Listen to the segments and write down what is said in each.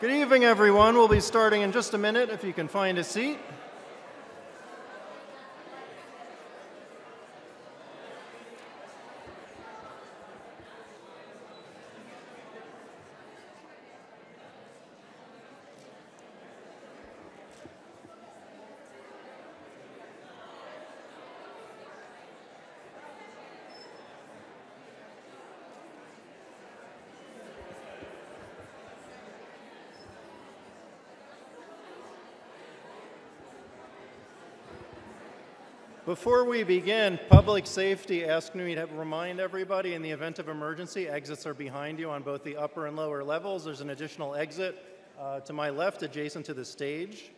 Good evening, everyone. We'll be starting in just a minute if you can find a seat. Before we begin, public safety asked me to remind everybody in the event of emergency, exits are behind you on both the upper and lower levels. There's an additional exit to my left adjacent to the stage.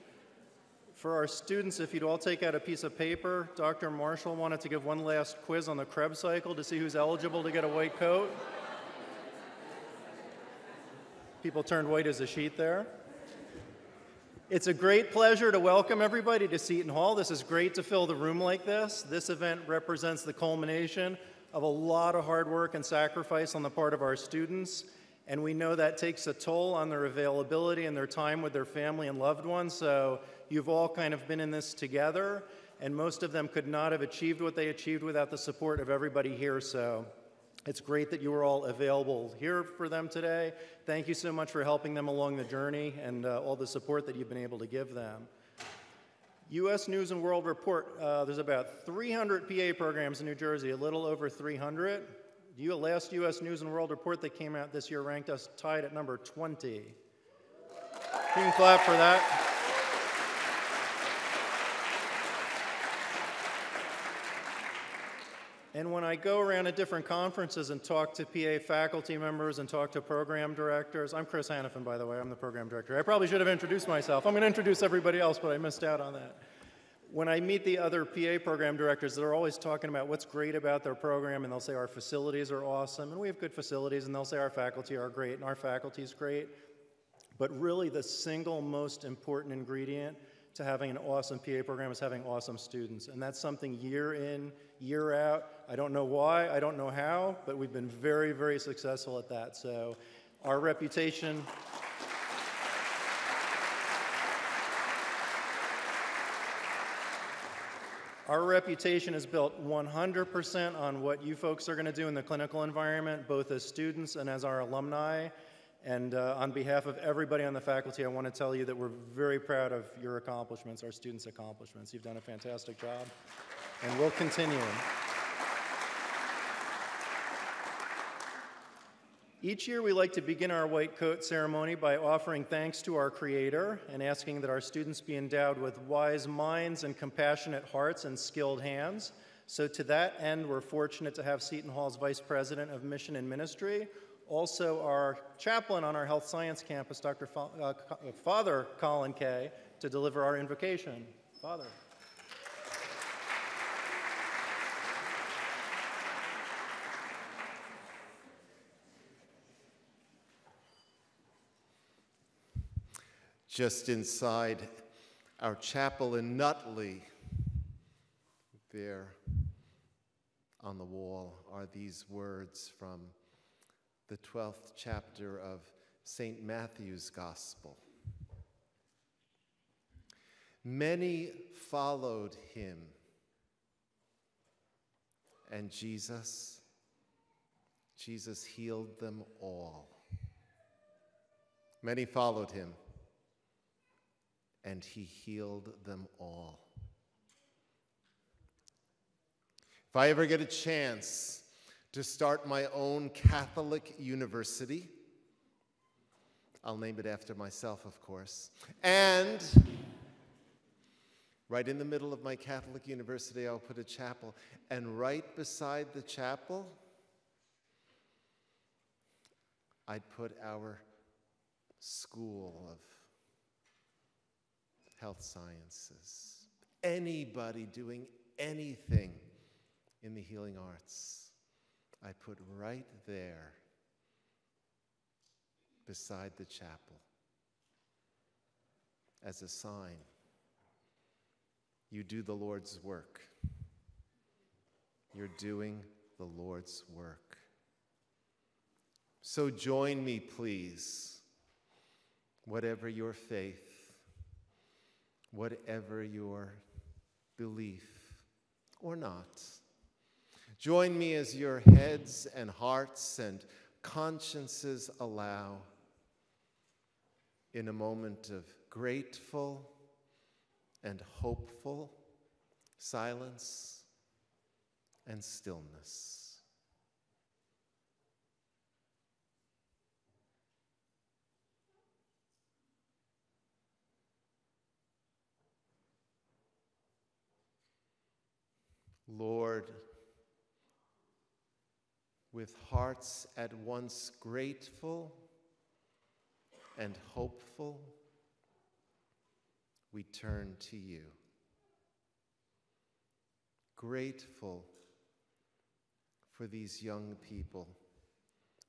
For our students, if you'd all take out a piece of paper, Dr. Marshall wanted to give one last quiz on the Krebs cycle to see who's eligible to get a white coat. People turned white as a sheet there. It's a great pleasure to welcome everybody to Seton Hall. This is great to fill the room like this. This event represents the culmination of a lot of hard work and sacrifice on the part of our students, and we know that takes a toll on their availability and their time with their family and loved ones, so you've all kind of been in this together, and most of them could not have achieved what they achieved without the support of everybody here, so it's great that you were all available here for them today. Thank you so much for helping them along the journey and all the support that you've been able to give them. U.S. News and World Report, there's about 300 PA programs in New Jersey, a little over 300. The last U.S. News and World Report that came out this year ranked us tied at number 20. You can clap for that. And when I go around at different conferences and talk to PA faculty members and talk to program directors, I'm Chris Hannafin, by the way, I'm the program director. I probably should have introduced myself. I'm going to introduce everybody else, but I missed out on that. When I meet the other PA program directors, they're always talking about what's great about their program, and they'll say our facilities are awesome, and we have good facilities, and they'll say our faculty are great, and our faculty is great. But really the single most important ingredient to having an awesome PA program is having awesome students, and that's something year in, year out. I don't know why, I don't know how, but we've been very, very successful at that. So our reputation, is built 100% on what you folks are going to do in the clinical environment, both as students and as our alumni. And on behalf of everybody on the faculty, I want to tell you that we're very proud of your accomplishments, our students' accomplishments. You've done a fantastic job, and we'll continue. Each year, we like to begin our white coat ceremony by offering thanks to our Creator and asking that our students be endowed with wise minds and compassionate hearts and skilled hands. So to that end, we're fortunate to have Seton Hall's Vice President of Mission and Ministry, also our chaplain on our health science campus, Father Colin Kay, to deliver our invocation. Father. Just inside our chapel in Nutley, there on the wall are these words from the 12th chapter of St. Matthew's Gospel. Many followed him, and Jesus healed them all. Many followed him, and he healed them all. If I ever get a chance to start my own Catholic university, I'll name it after myself, of course, and right in the middle of my Catholic university, I'll put a chapel, and right beside the chapel, I'd put our School of Health Sciences. Anybody doing anything in the healing arts, I put right there beside the chapel as a sign. You do the Lord's work. You're doing the Lord's work. So join me, please, whatever your faith, whatever your belief or not. Join me as your heads and hearts and consciences allow in a moment of grateful and hopeful silence and stillness. Lord, with hearts at once grateful and hopeful, we turn to you. Grateful for these young people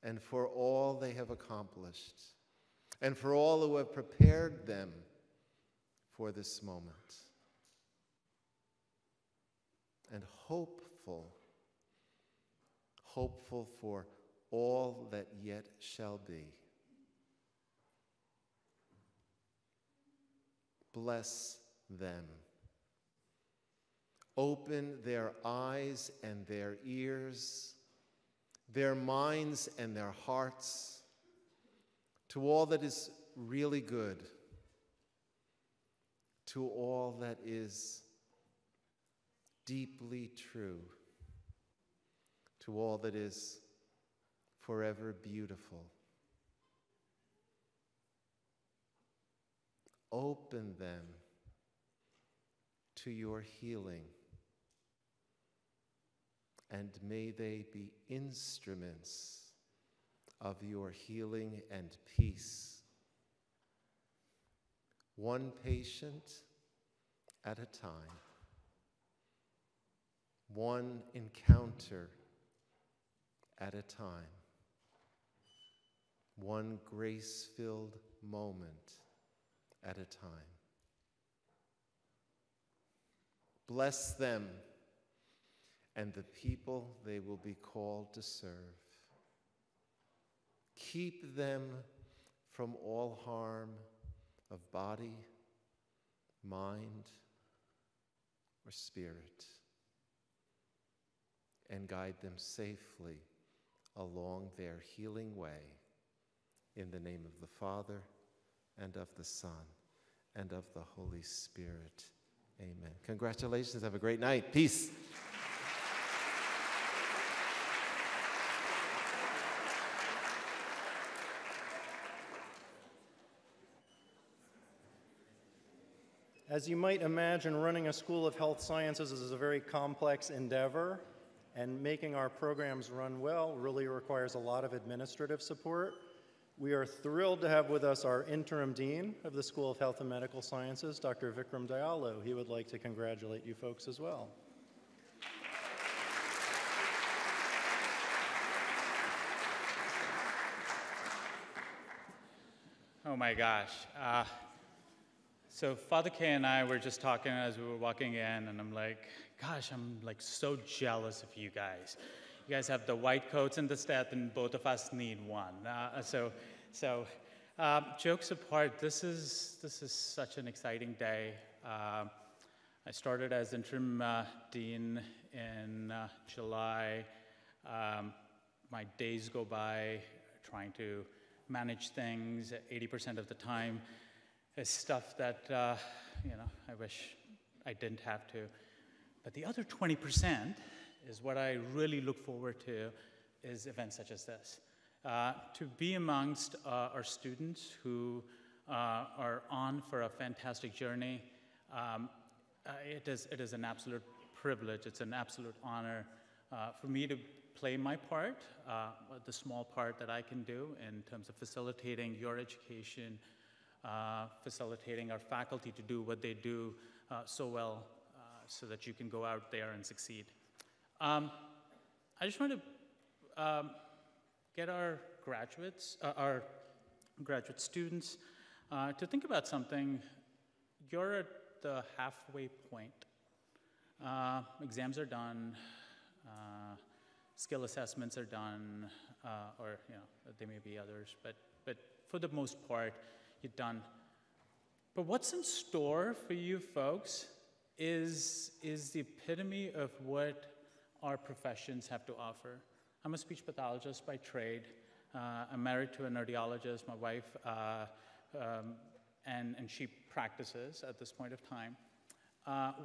and for all they have accomplished and for all who have prepared them for this moment. And hopeful for all that yet shall be. Bless them. Open their eyes and their ears, their minds and their hearts to all that is really good, to all that is deeply true, to all that is forever beautiful. Open them to your healing, and may they be instruments of your healing and peace, one patient at a time, one encounter at a time, one grace-filled moment at a time. Bless them and the people they will be called to serve. Keep them from all harm of body, mind, or spirit, and guide them safely along their healing way. In the name of the Father, and of the Son, and of the Holy Spirit. Amen. Congratulations. Have a great night. Peace. As you might imagine, running a School of Health Sciences is a very complex endeavor, and making our programs run well really requires a lot of administrative support. We are thrilled to have with us our interim dean of the School of Health and Medical Sciences, Dr. Vikram Diallo. He would like to congratulate you folks as well. Oh my gosh. So Father K and I were just talking as we were walking in, and I'm like, gosh, I'm like so jealous of you guys. You guys have the white coats and the stat, and both of us need one. Jokes apart, this is such an exciting day. I started as interim dean in July. My days go by trying to manage things 80% of the time. Is stuff that I wish I didn't have to. But the other 20% is what I really look forward to, is events such as this. To be amongst our students who are on for a fantastic journey, it is an absolute privilege, it's an absolute honor for me to play my part, the small part that I can do in terms of facilitating your education, facilitating our faculty to do what they do so well, so that you can go out there and succeed. I just want to get our graduate students to think about something. You're at the halfway point. Exams are done, skill assessments are done, or there may be others, but for the most part, you're done. But what's in store for you folks is the epitome of what our professions have to offer. I'm a speech pathologist by trade. I'm married to a audiologist, my wife, and she practices at this point of time.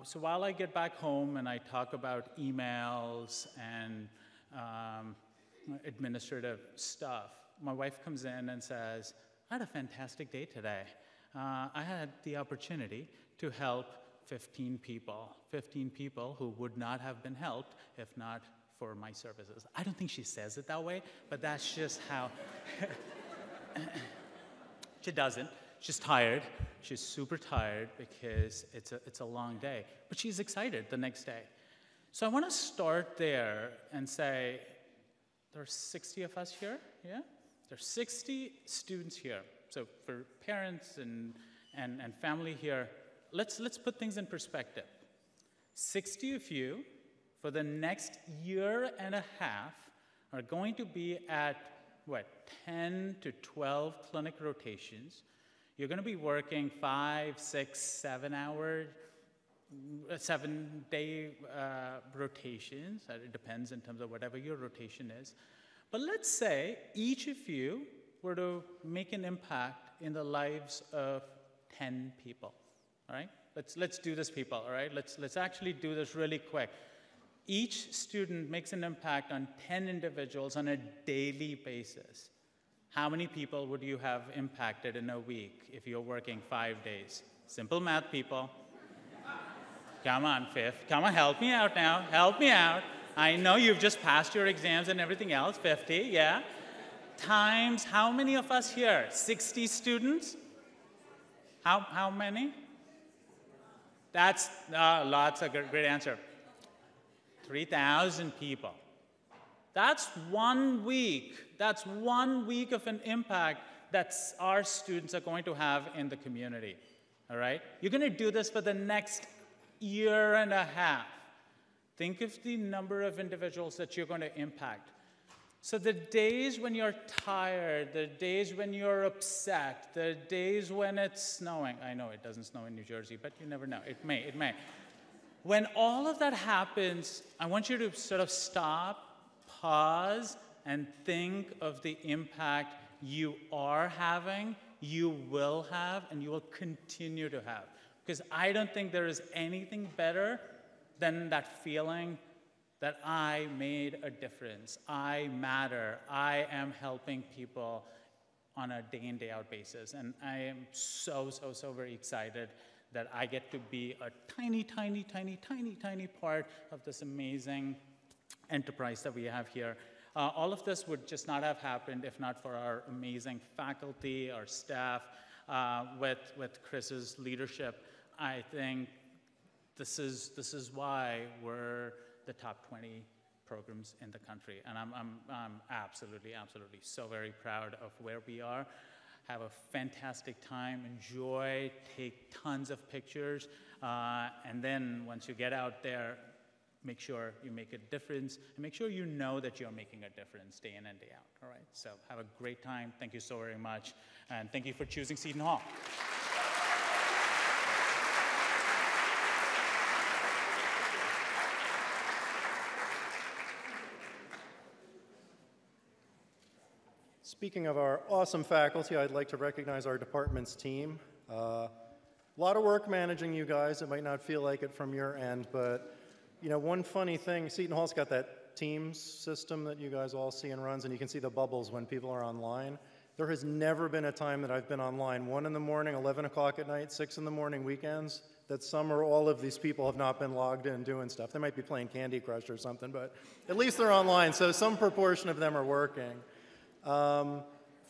So while I get back home and I talk about emails and administrative stuff, my wife comes in and says, I had a fantastic day today. I had the opportunity to help 15 people who would not have been helped if not for my services. I don't think she says it that way, but that's just how. She doesn't. She's tired. She's super tired because it's a long day. But she's excited the next day. So I want to start there and say, there are 60 of us here, yeah? There are 60 students here. So for parents and family here, let's put things in perspective. 60 of you for the next year and a half are going to be at, 10 to 12 clinic rotations. You're going to be working 5, 6, 7-hour, 7-day rotations. It depends in terms of whatever your rotation is. But let's say each of you were to make an impact in the lives of 10 people. All right? Let's do this, people. All right? Let's actually do this really quick. Each student makes an impact on 10 individuals on a daily basis. How many people would you have impacted in a week if you're working 5 days? Simple math, people. Come on, Fifth. Come on, help me out now. Help me out. I know you've just passed your exams and everything else, 50, yeah? Times how many of us here? 60 students? How many? That's lots of great answer. 3,000 people. That's 1 week. That's 1 week of an impact that our students are going to have in the community. All right? You're going to do this for the next year and a half. Think of the number of individuals that you're going to impact. So the days when you're tired, the days when you're upset, the days when it's snowing, I know it doesn't snow in New Jersey, but you never know. It may. When all of that happens, I want you to sort of stop, pause, and think of the impact you are having, you will have, and you will continue to have. Because I don't think there is anything better than that feeling that I made a difference, I matter, I am helping people on a day in, day out basis. And I am so very excited that I get to be a tiny part of this amazing enterprise that we have here. All of this would just not have happened if not for our amazing faculty, our staff, with Chris's leadership. I think this is why we're the top 20 programs in the country. And I'm absolutely so very proud of where we are. Have a fantastic time, enjoy, take tons of pictures, and then once you get out there, make sure you make a difference, and make sure you know that you're making a difference day in and day out, all right? So have a great time. Thank you so very much, and thank you for choosing Seton Hall. Speaking of our awesome faculty, I'd like to recognize our department's team. A lot of work managing you guys. It might not feel like it from your end, but you know, one funny thing, Seton Hall's got that Teams system that you guys all see and runs, and you can see the bubbles when people are online. There has never been a time that I've been online, 1 in the morning, 11 o'clock at night, 6 in the morning, weekends, that some or all of these people have not been logged in doing stuff. They might be playing Candy Crush or something, but at least they're online, so some proportion of them are working.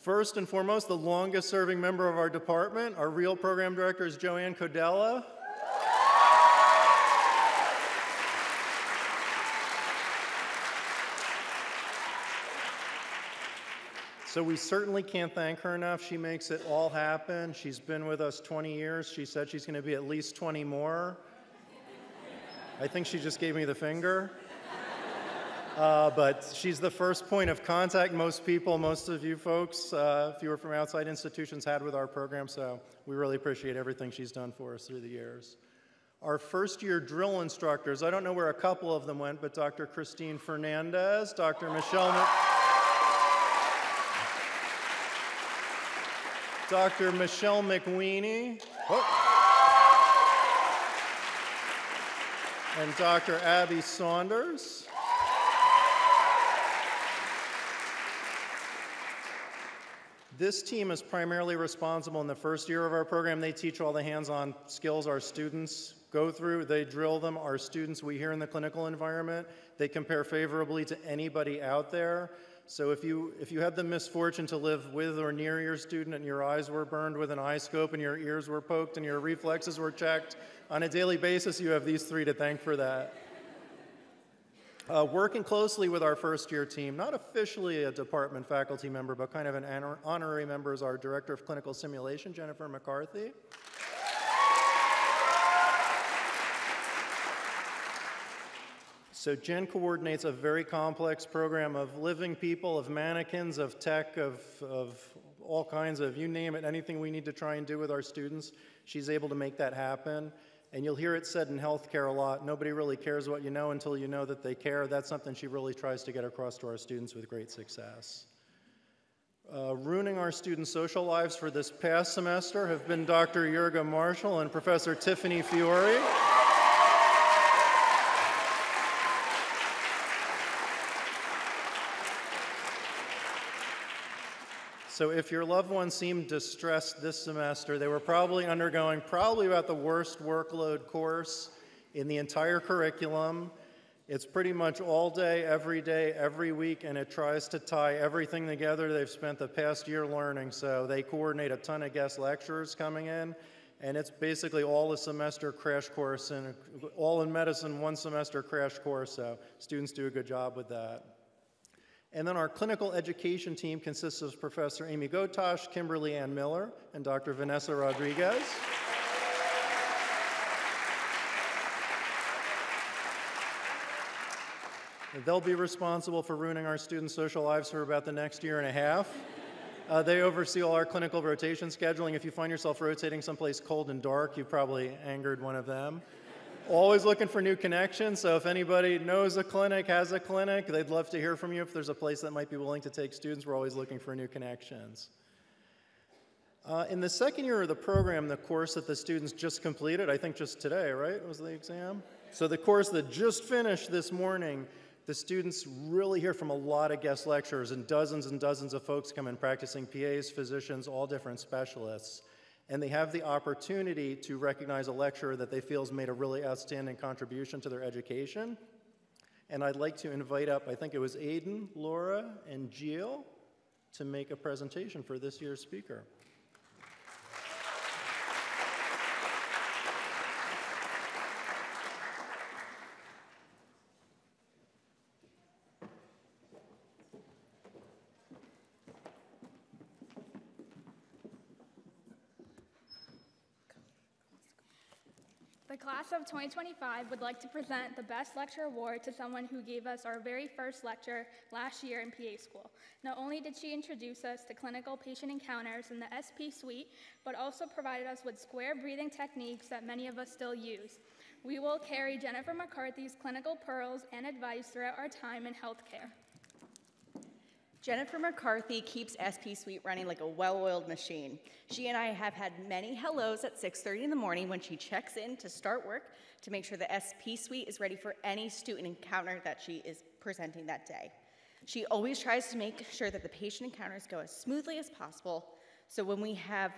First and foremost, the longest serving member of our department, our real program director, is Joanne Codella. So we certainly can't thank her enough. She makes it all happen. She's been with us 20 years. She said she's going to be at least 20 more. I think she just gave me the finger. But she's the first point of contact most people, most of you folks, if you were from outside institutions, had with our program, so we really appreciate everything she's done for us through the years. Our first-year drill instructors, I don't know where a couple of them went, but Dr. Christine Fernandez, Dr. Michelle McWeeny, and Dr. Abby Saunders. This team is primarily responsible in the first year of our program. They teach all the hands-on skills our students go through. They drill them. Our students we hear in the clinical environment. They compare favorably to anybody out there. So if you had the misfortune to live with or near your student and your eyes were burned with an eye scope and your ears were poked and your reflexes were checked on a daily basis, you have these three to thank for that. Working closely with our first-year team, not officially a department faculty member, but kind of an honorary member, is our Director of Clinical Simulation, Jennifer McCarthy. So Jen coordinates a very complex program of living people, of mannequins, of tech, of all kinds of, you name it, anything we need to try and do with our students. She's able to make that happen. And you'll hear it said in healthcare a lot, nobody really cares what you know until you know that they care. That's something she really tries to get across to our students with great success. Ruining our students' social lives for this past semester have been Dr. Jurga Marshall and Professor Tiffany Fiore. So if your loved one seemed distressed this semester, they were probably undergoing about the worst workload course in the entire curriculum. It's pretty much all day, every week, and it tries to tie everything together they've spent the past year learning. So they coordinate a ton of guest lecturers coming in, and it's basically all a semester crash course, and all in medicine, one semester crash course, so students do a good job with that. And then our clinical education team consists of Professor Amy Gotosh, Kimberly Ann Miller, and Dr. Vanessa Rodriguez. They'll be responsible for ruining our students' social lives for about the next year and a half. They oversee all our clinical rotation scheduling. If you find yourself rotating someplace cold and dark, you probably angered one of them. Always looking for new connections, so if anybody knows a clinic, has a clinic, they'd love to hear from you. If there's a place that might be willing to take students, we're always looking for new connections. In the second year of the program, the course that the students just completed, I think just today, right, was the exam? So the course that just finished this morning, the students really hear from a lot of guest lecturers, and dozens of folks come in practicing PAs, physicians, all different specialists. And they have the opportunity to recognize a lecturer that they feel has made a really outstanding contribution to their education. And I'd like to invite up, I think it was Aiden, Laura, and Jill to make a presentation for this year's speaker. The class of 2025 would like to present the Best Lecture Award to someone who gave us our very first lecture last year in PA school. Not only did she introduce us to clinical patient encounters in the SP suite, but also provided us with square breathing techniques that many of us still use. We will carry Jennifer McCarthy's clinical pearls and advice throughout our time in healthcare. Jennifer McCarthy keeps SP Suite running like a well-oiled machine. She and I have had many hellos at 6:30 in the morning when she checks in to start work to make sure the SP Suite is ready for any student encounter that she is presenting that day. She always tries to make sure that the patient encounters go as smoothly as possible, so when we have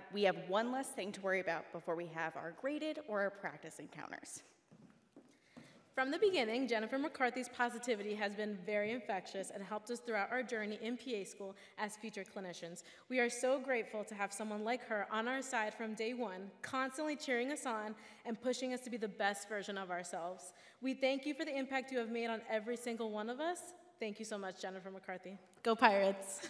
one less thing to worry about before we have our graded or our practice encounters. From the beginning, Jennifer McCarthy's positivity has been very infectious and helped us throughout our journey in PA school as future clinicians. We are so grateful to have someone like her on our side from day one, constantly cheering us on and pushing us to be the best version of ourselves. We thank you for the impact you have made on every single one of us. Thank you so much, Jennifer McCarthy. Go Pirates!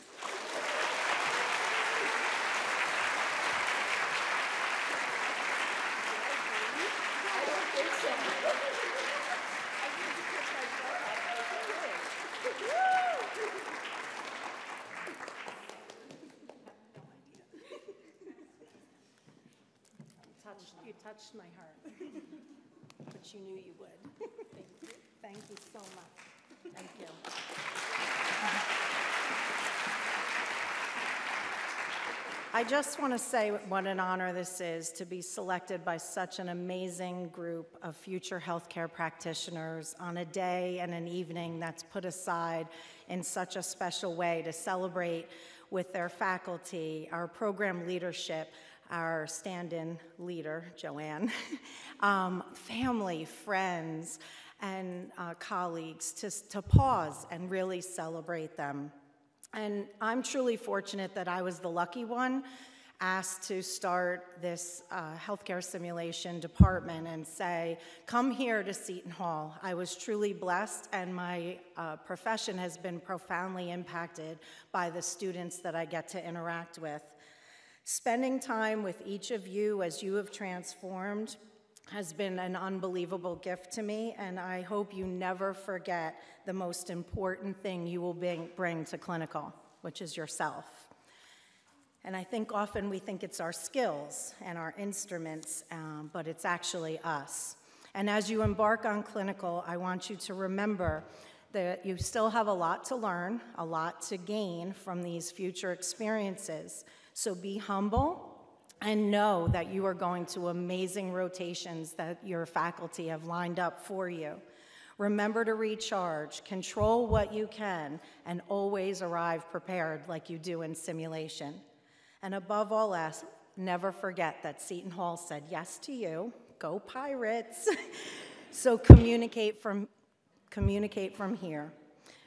touched my heart. But you knew you would. Thank you. Thank you so much. Thank you. I just want to say what an honor this is to be selected by such an amazing group of future healthcare practitioners on a day and an evening that's put aside in such a special way to celebrate with their faculty, our program leadership, our stand-in leader, Joanne, family, friends, and colleagues to pause and really celebrate them. And I'm truly fortunate that I was the lucky one asked to start this healthcare simulation department and say, come here to Seton Hall. I was truly blessed, and my profession has been profoundly impacted by the students that I get to interact with. Spending time with each of you as you have transformed has been an unbelievable gift to me, and I hope you never forget the most important thing you will bring to clinical, which is yourself. And I think often we think it's our skills and our instruments, but it's actually us. And as you embark on clinical, I want you to remember that you still have a lot to learn, a lot to gain from these future experiences. So be humble, and know that you are going to amazing rotations that your faculty have lined up for you. Remember to recharge, control what you can, and always arrive prepared like you do in simulation. And above all else, never forget that Seton Hall said yes to you. Go Pirates. So communicate from here,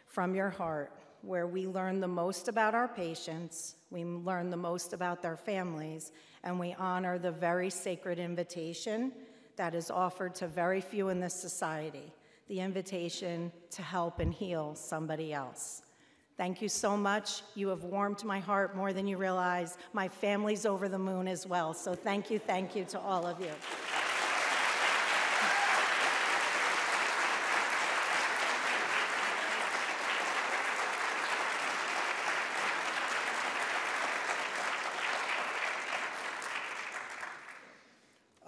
from your heart, where we learn the most about our patients, we learn the most about their families, and we honor the very sacred invitation that is offered to very few in this society, the invitation to help and heal somebody else. Thank you so much. You have warmed my heart more than you realize. My family's over the moon as well, so thank you to all of you.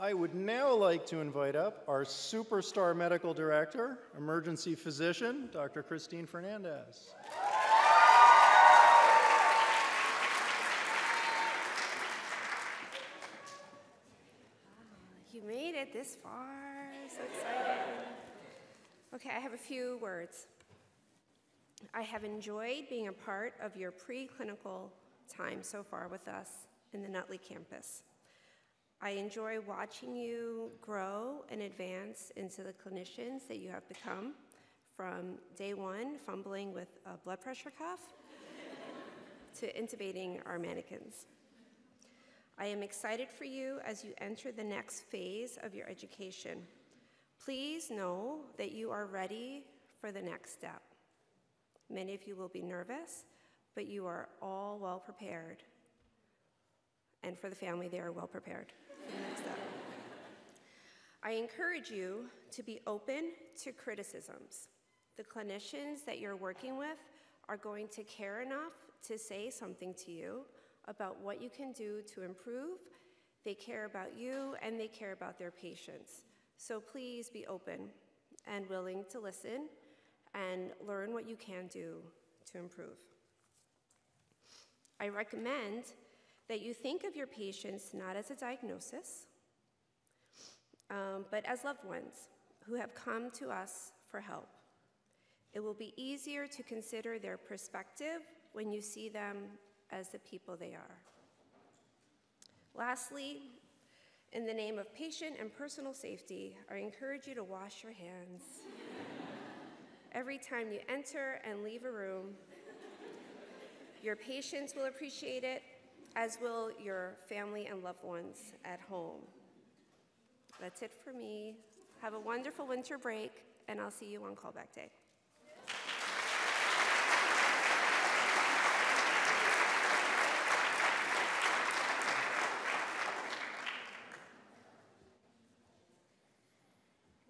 I would now like to invite up our superstar medical director, emergency physician, Dr. Christine Fernandez. You made it this far, so excited. Okay, I have a few words. I have enjoyed being a part of your preclinical time so far with us in the Nutley campus. I enjoy watching you grow and advance into the clinicians that you have become, from day one, fumbling with a blood pressure cuff, to intubating our mannequins. I am excited for you as you enter the next phase of your education. Please know that you are ready for the next step. Many of you will be nervous, but you are all well prepared. And for the family, they are well prepared for the next step. I encourage you to be open to criticisms. The clinicians that you're working with are going to care enough to say something to you about what you can do to improve. They care about you, and they care about their patients. So please be open and willing to listen and learn what you can do to improve. I recommend that you think of your patients not as a diagnosis, but as loved ones who have come to us for help. It will be easier to consider their perspective when you see them as the people they are. Lastly, in the name of patient and personal safety, I encourage you to wash your hands every time you enter and leave a room. Your patients will appreciate it, as will your family and loved ones at home. That's it for me. Have a wonderful winter break, and I'll see you on callback day.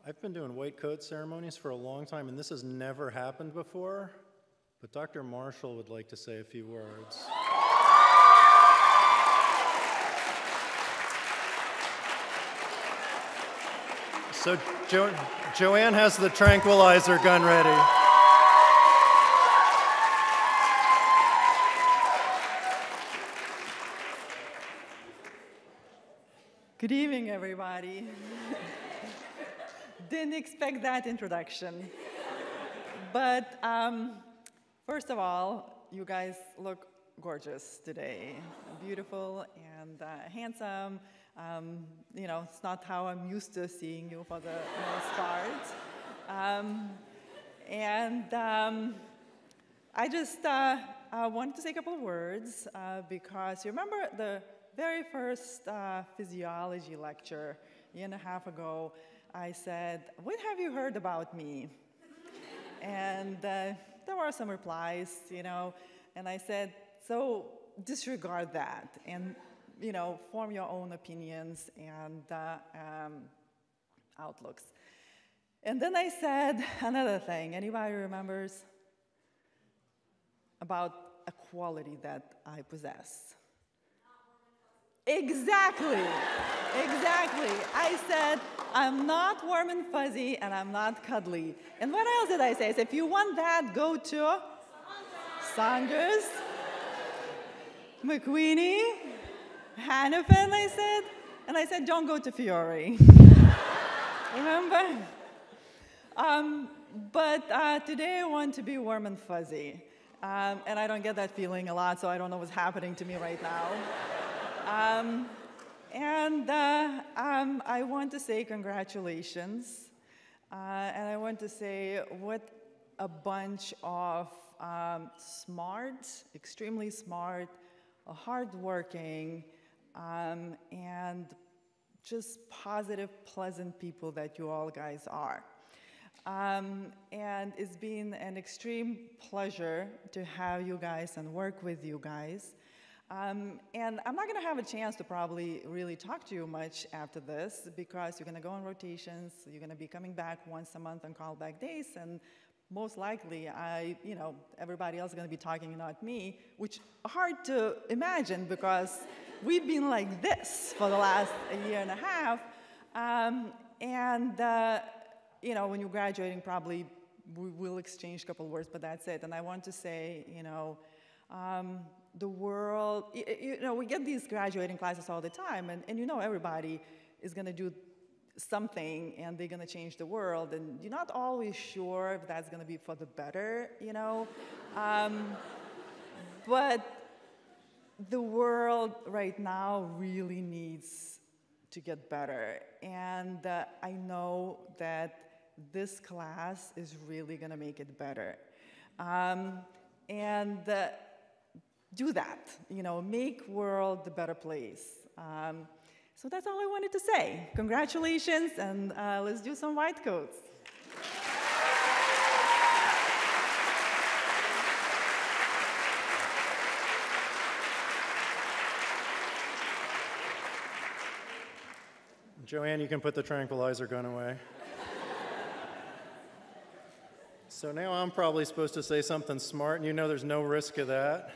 I've been doing white coat ceremonies for a long time, and this has never happened before, but Dr. Marshall would like to say a few words. So Joanne has the tranquilizer gun ready. Good evening, everybody. Didn't expect that introduction. But first of all, you guys look gorgeous today. Beautiful and handsome. You know, it's not how I'm used to seeing you for the most part. I just wanted to say a couple of words because you remember the very first physiology lecture a year and a half ago, I said, "What have you heard about me?" And there were some replies, you know, and I said, so disregard that and, you know, form your own opinions and outlooks. And then I said another thing. Anybody remembers about a quality that I possess? Exactly, exactly. I said, I'm not warm and fuzzy, and I'm not cuddly. And what else did I say? I said, if you want that, go to Saunders, McQueenie, Hannafin, I said. And I said, don't go to Fiore. Remember? But today I want to be warm and fuzzy. And I don't get that feeling a lot, so I don't know what's happening to me right now. I want to say congratulations, and I want to say what a bunch of smart, extremely smart, hardworking, and just positive, pleasant people that you all guys are. And it's been an extreme pleasure to have you guys and work with you guys. And I'm not going to have a chance to probably really talk to you much after this because you're going to go on rotations, you're going to be coming back once a month on callback days, and most likely, everybody else is going to be talking, not me, which hard to imagine because we've been like this for the last year and a half. When you're graduating, probably we will exchange a couple of words, but that's it. And I want to say, the world, we get these graduating classes all the time, and everybody is going to do something, and they're going to change the world, and you're not always sure if that's going to be for the better, but the world right now really needs to get better, and I know that this class is really going to make it better. Do that, make world a better place. So that's all I wanted to say. Congratulations, and let's do some white coats. Joanne, you can put the tranquilizer gun away. So now I'm probably supposed to say something smart, and there's no risk of that.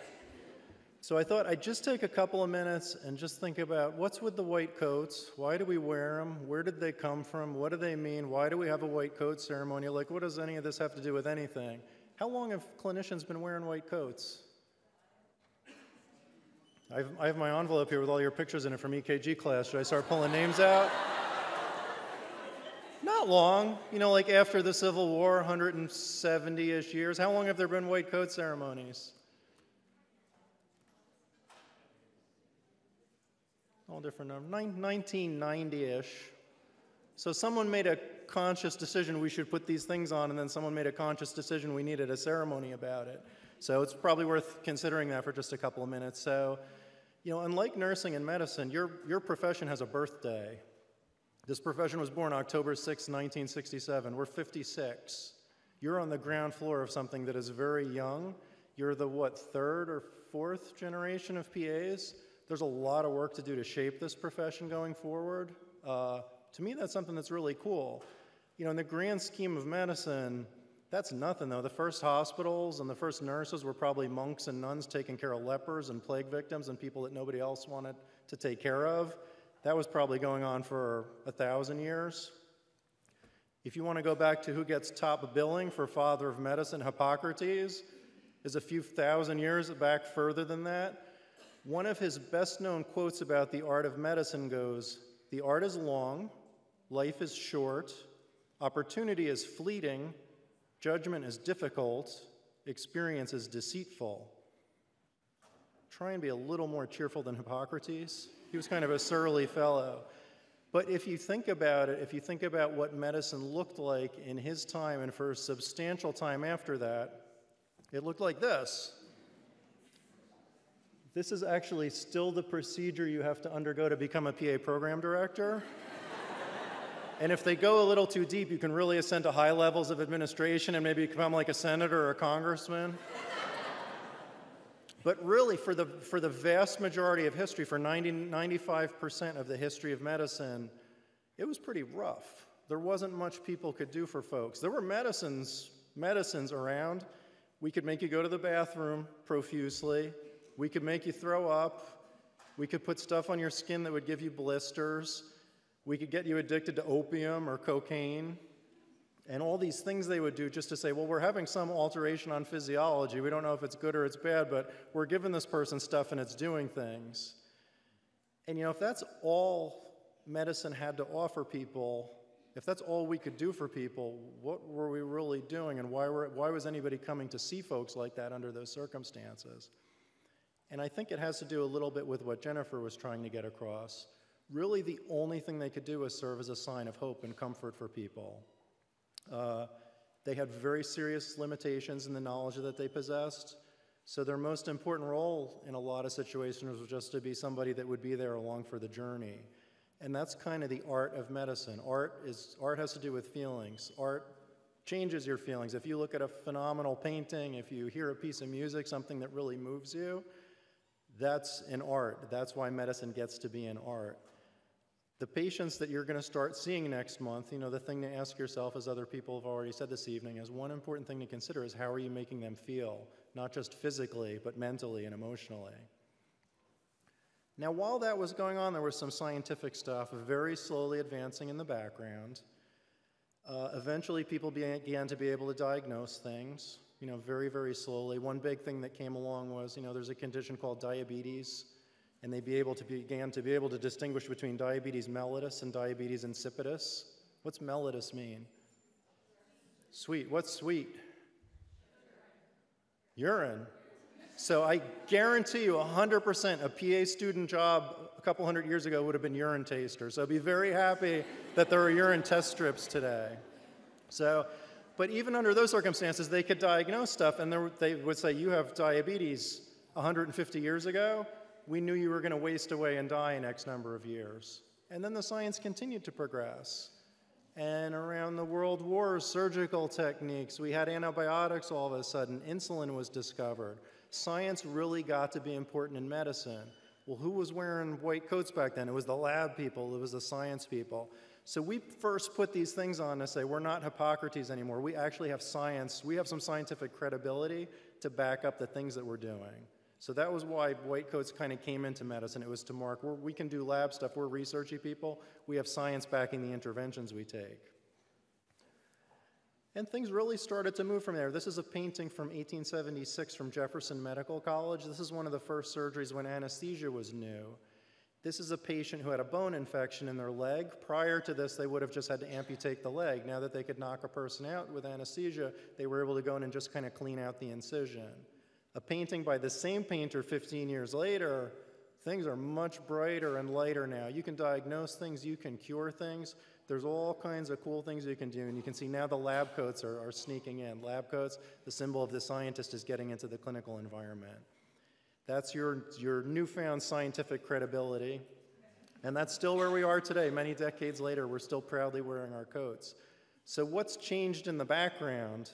So I thought I'd just take a couple of minutes and just think about what's with the white coats, why do we wear them, where did they come from, what do they mean, why do we have a white coat ceremony, like what does any of this have to do with anything? How long have clinicians been wearing white coats? I have my envelope here with all your pictures in it from EKG class. Should I start pulling names out? Not long, like after the Civil War, 170-ish years. How long have there been white coat ceremonies? All different numbers, 1990-ish. So someone made a conscious decision we should put these things on, and then someone made a conscious decision we needed a ceremony about it. So it's probably worth considering that for just a couple of minutes. So, unlike nursing and medicine, your profession has a birthday. This profession was born October 6, 1967. We're 56. You're on the ground floor of something that is very young. You're the, third or fourth generation of PAs? There's a lot of work to do to shape this profession going forward. To me, that's something that's really cool. In the grand scheme of medicine, that's nothing, though. The first hospitals and the first nurses were probably monks and nuns taking care of lepers and plague victims and people that nobody else wanted to take care of. That was probably going on for 1,000 years. If you want to go back to who gets top billing for father of medicine, Hippocrates, is a few thousand years back further than that. One of his best-known quotes about the art of medicine goes, "The art is long, life is short, opportunity is fleeting, judgment is difficult, experience is deceitful." Try and be a little more cheerful than Hippocrates. He was kind of a surly fellow. But if you think about it, if you think about what medicine looked like in his time and for a substantial time after that, it looked like this. This is actually still the procedure you have to undergo to become a PA program director. And if they go a little too deep, you can really ascend to high levels of administration and maybe become like a senator or a congressman. But really, for the vast majority of history, for 95% of the history of medicine, it was pretty rough. There wasn't much people could do for folks. There were medicines around. We could make you go to the bathroom profusely. We could make you throw up. We could put stuff on your skin that would give you blisters. We could get you addicted to opium or cocaine. And all these things they would do just to say, well, we're having some alteration on physiology. We don't know if it's good or it's bad, but we're giving this person stuff and it's doing things. And if that's all medicine had to offer people, if that's all we could do for people, what were we really doing, and why was anybody coming to see folks like that under those circumstances? And I think it has to do a little bit with what Jennifer was trying to get across. Really, the only thing they could do was serve as a sign of hope and comfort for people. They had very serious limitations in the knowledge that they possessed, so their most important role in a lot of situations was just to be somebody that would be there along for the journey. And that's kind of the art of medicine. Art has to do with feelings. Art changes your feelings. If you look at a phenomenal painting, if you hear a piece of music, something that really moves you, that's an art. That's why medicine gets to be an art. The patients that you're going to start seeing next month, the thing to ask yourself, as other people have already said this evening, is one important thing to consider is how are you making them feel, not just physically, but mentally and emotionally. Now, while that was going on, there was some scientific stuff very slowly advancing in the background. Eventually, people began to be able to diagnose things, very, very slowly. One big thing that came along was, there's a condition called diabetes, and they began to be able to distinguish between diabetes mellitus and diabetes insipidus. What's mellitus mean? Sweet. What's sweet? Urine. So I guarantee you 100% a PA student job a couple hundred years ago would have been urine taster. So be very happy that there are urine test strips today. But even under those circumstances, they could diagnose stuff, and they would say, you have diabetes 150 years ago. We knew you were going to waste away and die in X number of years. And then the science continued to progress. And around the world wars, surgical techniques, we had antibiotics all of a sudden, insulin was discovered. Science really got to be important in medicine. Well, who was wearing white coats back then? It was the lab people, it was the science people. So we first put these things on to say, we're not Hippocrates anymore. We actually have science, we have some scientific credibility to back up the things that we're doing. So that was why white coats kind of came into medicine. It was to mark, we can do lab stuff, we're researchy people, we have science backing the interventions we take. And things really started to move from there. This is a painting from 1876 from Jefferson Medical College. This is one of the first surgeries when anesthesia was new. This is a patient who had a bone infection in their leg. Prior to this, they would have just had to amputate the leg. Now that they could knock a person out with anesthesia, they were able to go in and just kind of clean out the incision. A painting by the same painter 15 years later, things are much brighter and lighter now. You can diagnose things, you can cure things. There's all kinds of cool things you can do, and you can see now the lab coats are sneaking in. Lab coats, the symbol of the scientist, is getting into the clinical environment. That's your newfound scientific credibility, and that's still where we are today. Many decades later, we're still proudly wearing our coats. So what's changed in the background?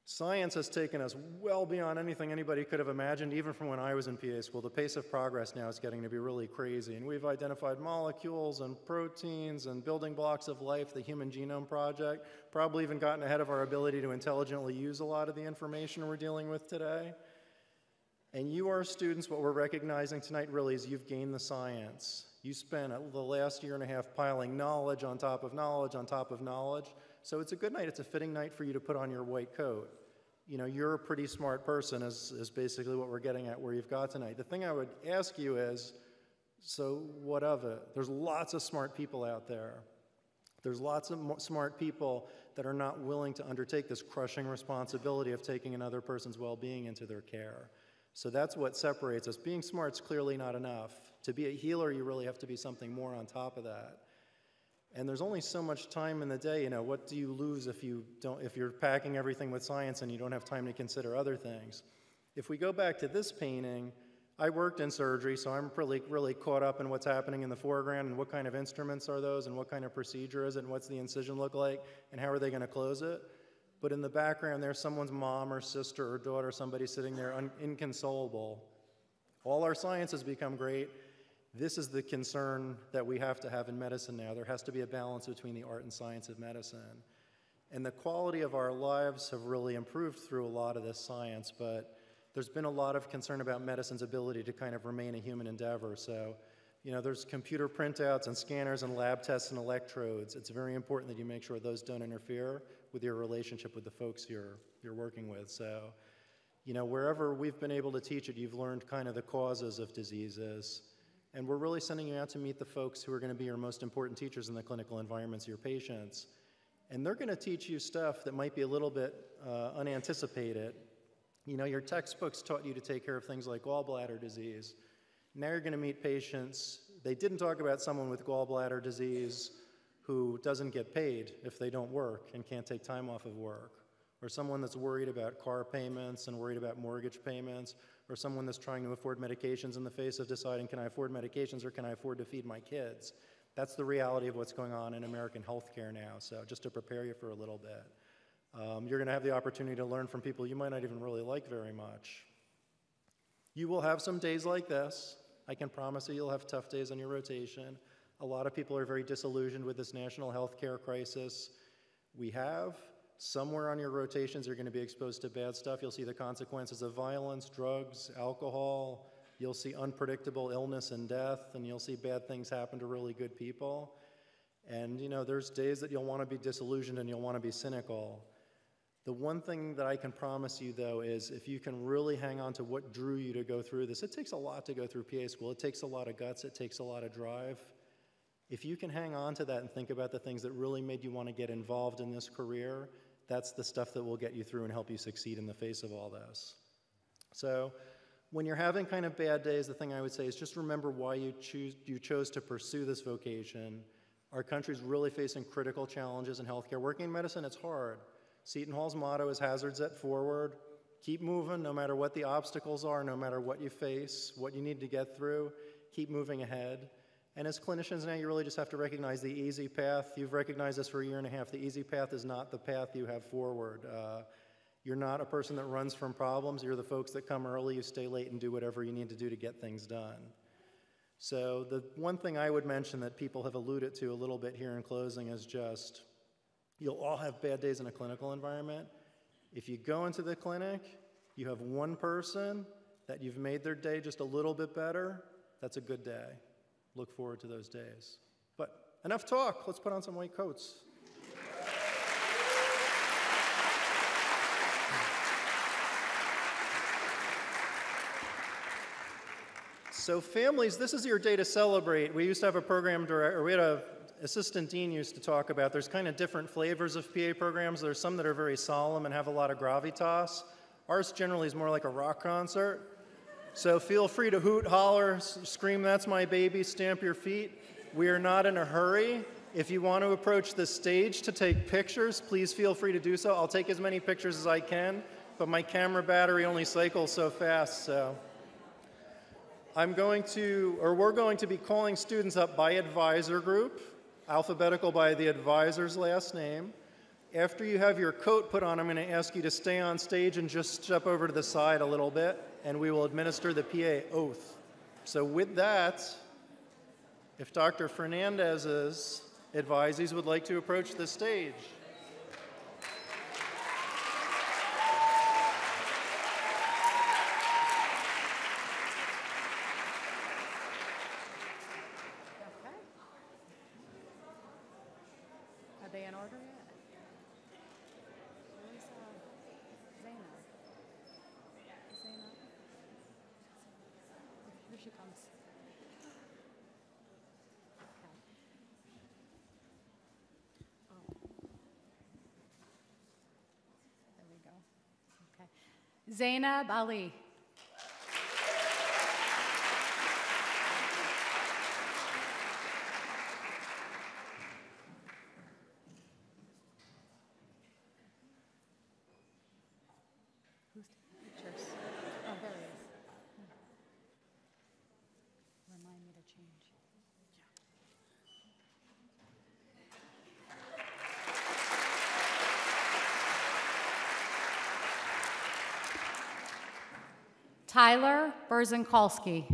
Science has taken us well beyond anything anybody could have imagined, even from when I was in PA school. The pace of progress now is getting to be really crazy, and we've identified molecules and proteins and building blocks of life, the Human Genome Project, probably even gotten ahead of our ability to intelligently use a lot of the information we're dealing with today. And you, our students, what we're recognizing tonight really is you've gained the science. You spent the last year and a half piling knowledge on top of knowledge on top of knowledge. So it's a good night. It's a fitting night for you to put on your white coat. You know, you're a pretty smart person is basically what we're getting at where you've got tonight. The thing I would ask you is, so what of it? There's lots of smart people out there. There's lots of smart people that are not willing to undertake this crushing responsibility of taking another person's well-being into their care. So that's what separates us. Being smart's clearly not enough. To be a healer, you really have to be something more on top of that. And there's only so much time in the day. You know, what do you lose if you're packing everything with science and you don't have time to consider other things? If we go back to this painting, I worked in surgery, so I'm really caught up in what's happening in the foreground and what kind of instruments are those and what kind of procedure is it and what's the incision look like and how are they going to close it. But in the background, there's someone's mom or sister or daughter, somebody sitting there inconsolable. All our science has become great. This is the concern that we have to have in medicine now. There has to be a balance between the art and science of medicine. And the quality of our lives have really improved through a lot of this science, but there's been a lot of concern about medicine's ability to kind of remain a human endeavor. So, you know, there's computer printouts and scanners and lab tests and electrodes. It's very important that you make sure those don't interfere with your relationship with the folks you're working with. So, you know, wherever we've been able to teach it, you've learned kind of the causes of diseases. And we're really sending you out to meet the folks who are going to be your most important teachers in the clinical environments, your patients. And they're going to teach you stuff that might be a little bit unanticipated. You know, your textbooks taught you to take care of things like gallbladder disease. Now you're going to meet patients. They didn't talk about someone with gallbladder disease who doesn't get paid if they don't work and can't take time off of work, or someone that's worried about car payments and worried about mortgage payments, or someone that's trying to afford medications in the face of deciding, can I afford medications or can I afford to feed my kids? That's the reality of what's going on in American healthcare now, so just to prepare you for a little bit. You're going to have the opportunity to learn from people you might not even really like very much. You will have some days like this. I can promise you you'll have tough days on your rotation. A lot of people are very disillusioned with this national health care crisis we have. Somewhere on your rotations you're going to be exposed to bad stuff. You'll see the consequences of violence, drugs, alcohol. You'll see unpredictable illness and death, and you'll see bad things happen to really good people. And, you know, there's days that you'll want to be disillusioned and you'll want to be cynical. The one thing that I can promise you, though, is if you can really hang on to what drew you to go through this, it takes a lot to go through PA school. It takes a lot of guts. It takes a lot of drive. If you can hang on to that and think about the things that really made you want to get involved in this career, that's the stuff that will get you through and help you succeed in the face of all this. So when you're having kind of bad days, the thing I would say is just remember why you chose to pursue this vocation. Our country's really facing critical challenges in healthcare. Working in medicine, it's hard. Seton Hall's motto is hazards at forward. Keep moving no matter what the obstacles are, no matter what you face, what you need to get through, keep moving ahead. And as clinicians now, you really just have to recognize the easy path. You've recognized this for a year and a half. The easy path is not the path you have forward. You're not a person that runs from problems. You're the folks that come early, you stay late, and do whatever you need to do to get things done. So the one thing I would mention that people have alluded to a little bit here in closing is just, you'll all have bad days in a clinical environment. If you go into the clinic, you have one person that you've made their day just a little bit better, that's a good day. Look forward to those days. But enough talk, let's put on some white coats. So families, this is your day to celebrate. We used to have a program director, we had an assistant dean used to talk about, there's kind of different flavors of PA programs. There's some that are very solemn and have a lot of gravitas. Ours generally is more like a rock concert. So feel free to hoot, holler, scream, that's my baby, stamp your feet. We are not in a hurry. If you want to approach the stage to take pictures, please feel free to do so. I'll take as many pictures as I can, but my camera battery only cycles so fast, so. We're going to be calling students up by advisor group, alphabetical by the advisor's last name. After you have your coat put on, I'm going to ask you to stay on stage and just step over to the side a little bit, and we will administer the PA oath. So with that, if Dr. Fernandez's advisees would like to approach the stage. they in order yet? Where's Zainab? Zainab? Here she comes. Okay. Oh. There we go. Okay. Zainab Ali. Who's taking pictures? Oh, there he is. Remind me to change. Tyler Berzenkalski.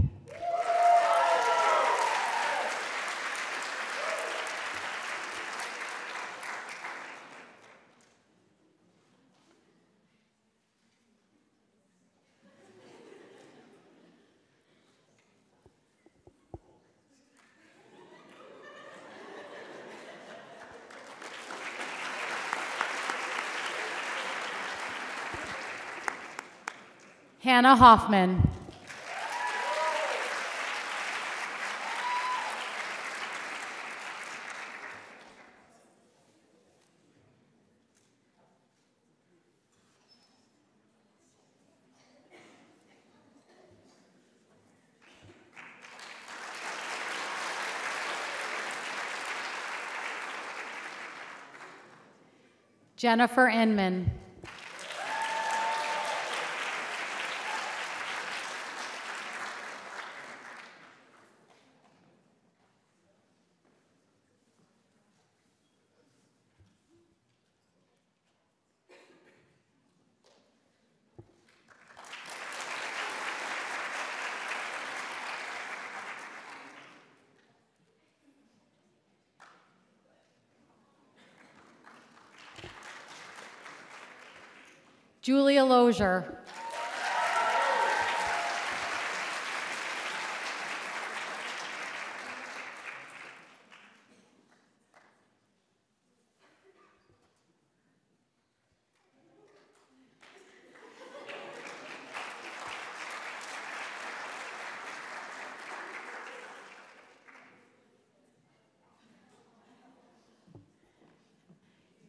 Hannah Hoffman. Jennifer Inman. Julia Lozier.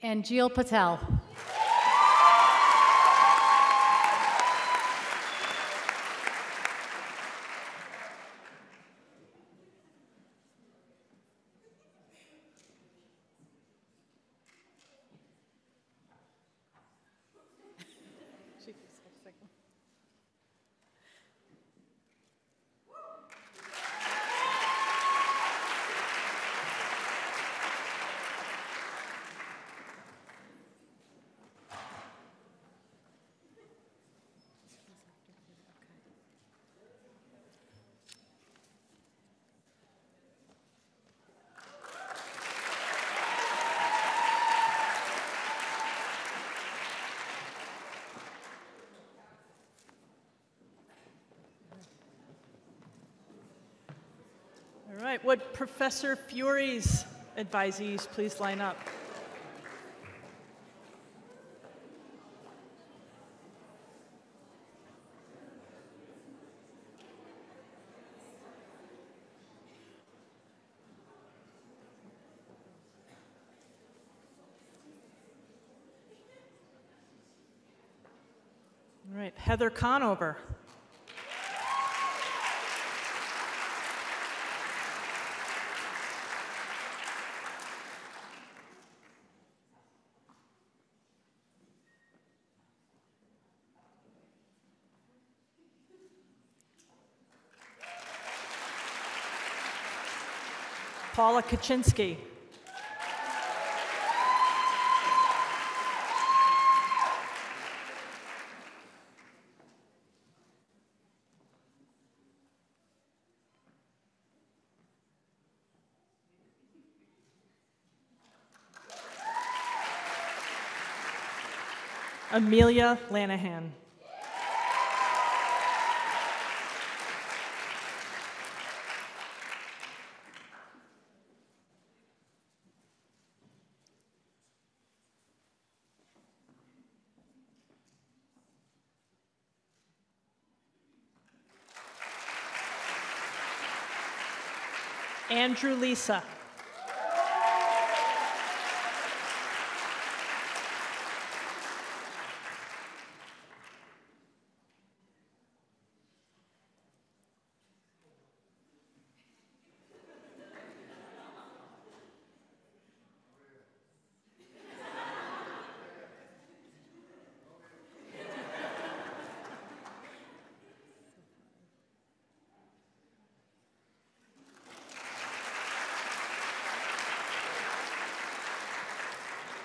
And Jill Patel. All right, would Professor Furey's advisees please line up? All right, Heather Conover. Paula Kaczynski. Amelia Lanahan. Andrew Lisa.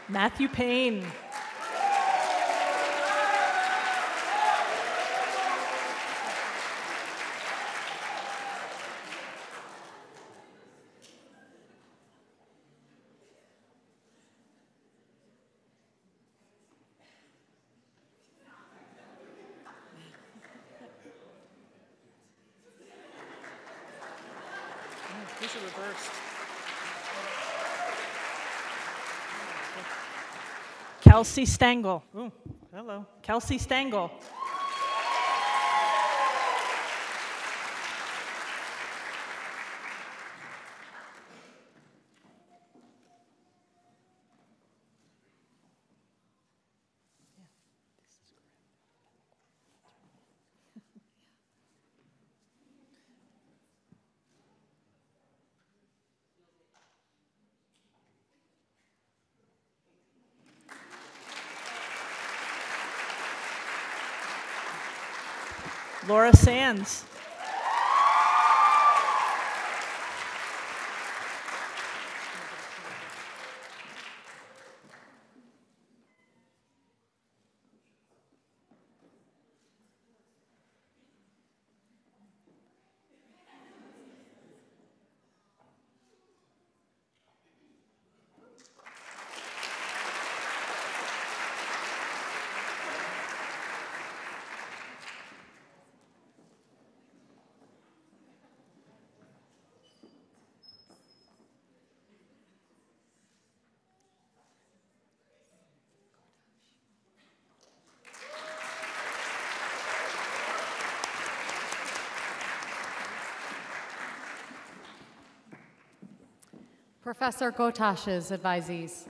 Matthew Payne. These are reversed. Kelsey Stengel. Ooh, hello. Kelsey Stengel. Laura Sands. Professor Gotash's advisees.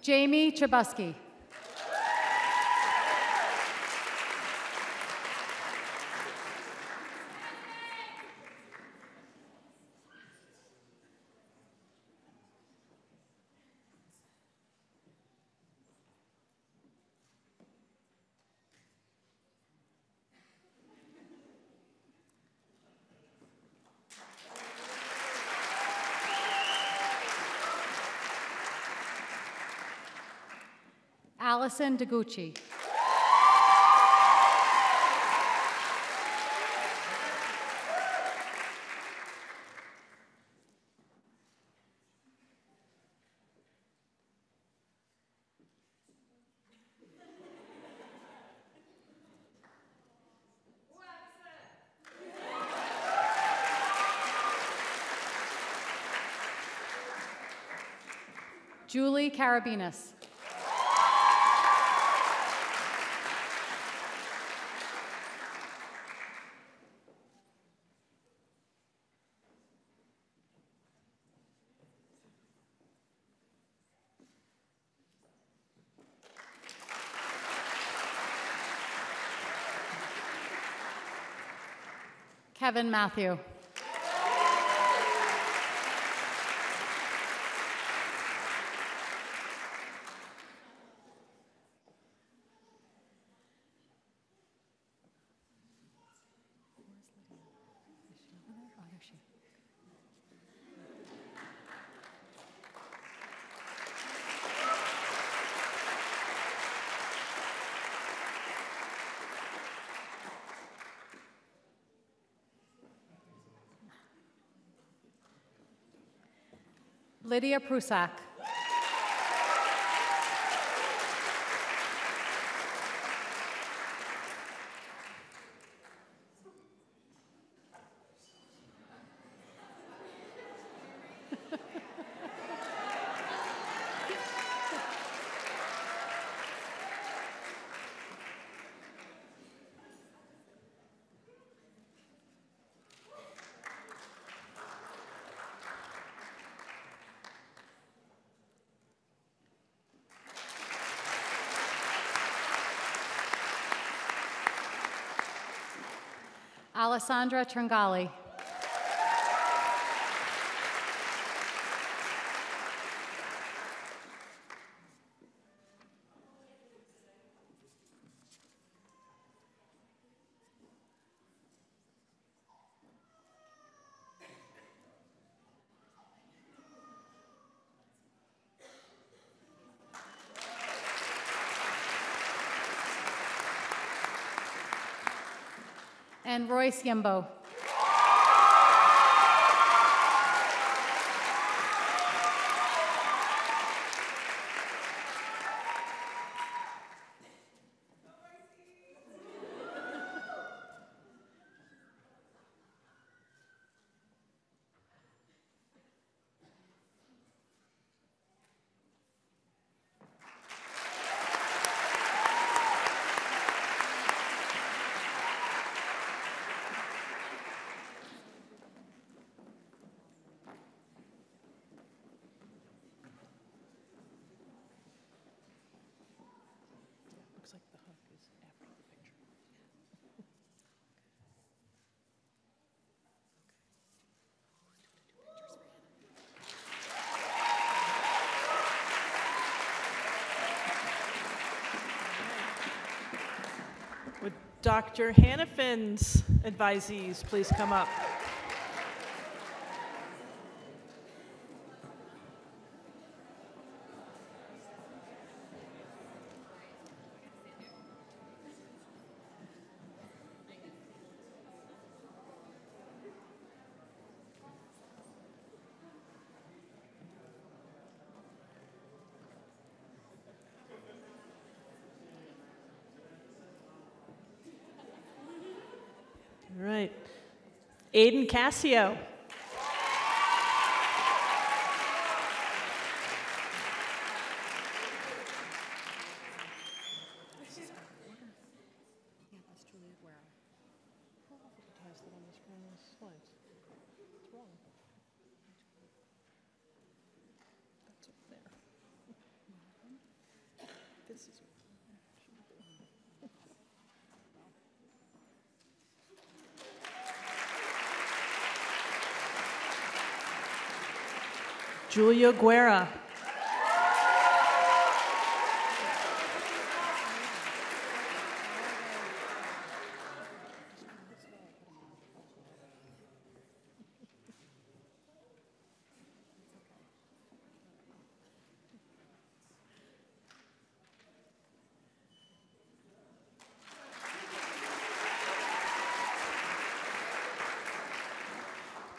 Jamie Chebusky. Allison Degucci. Julie Carabinas. Kevin Matthew. Lydia Prusak. Alessandra Tringali. And Royce Yimbo. Looks like the hug is after the picture. Would Dr. Hannafin's advisees please come up? All right. Aiden Cassio. Julia Guerra.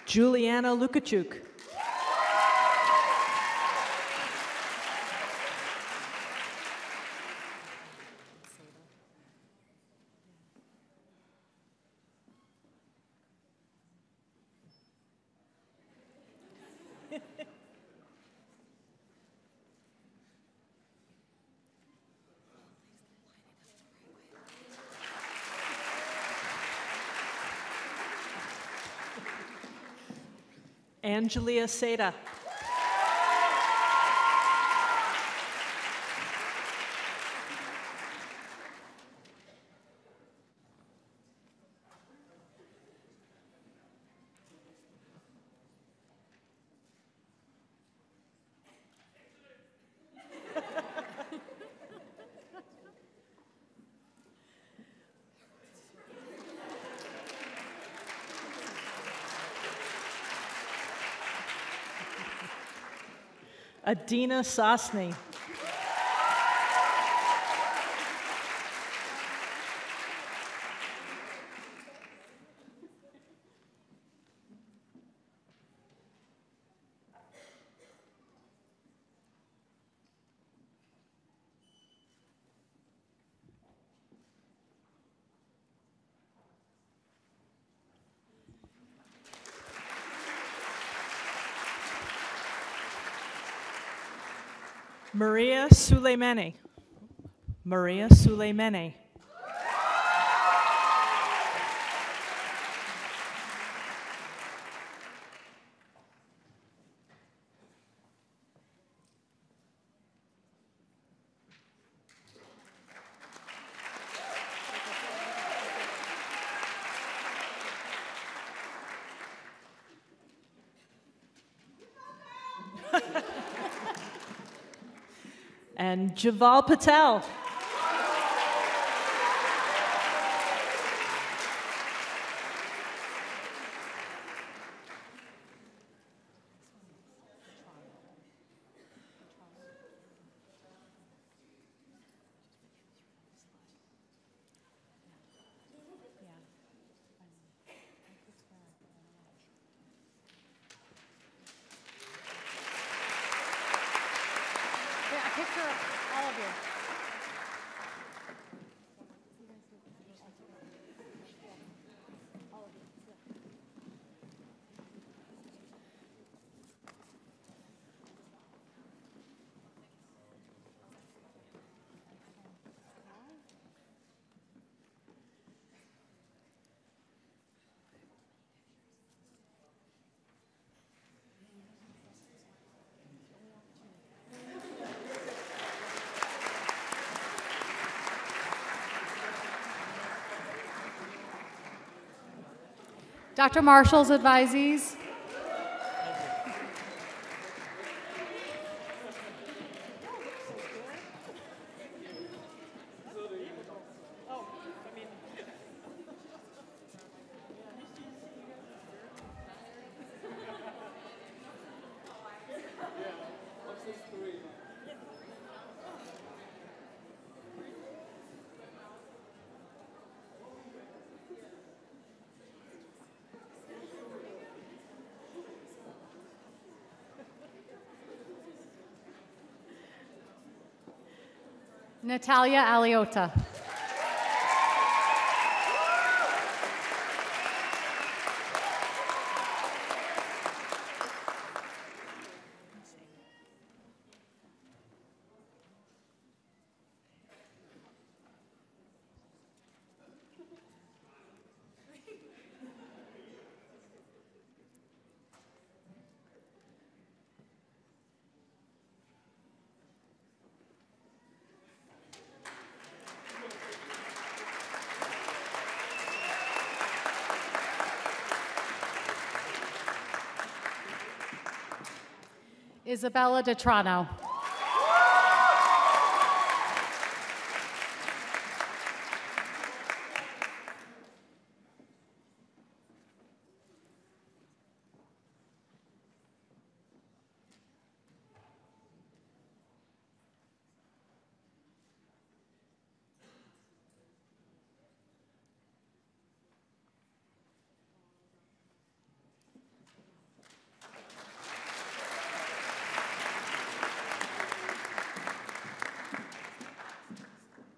Juliana Lukachuk. Angelia Seda. Adina Sosny. Maria Suleimani. Maria Suleimani. And Javal Patel. A picture of all of you. Dr. Marshall's advisees. Natalia Aliota. Isabella Detrano.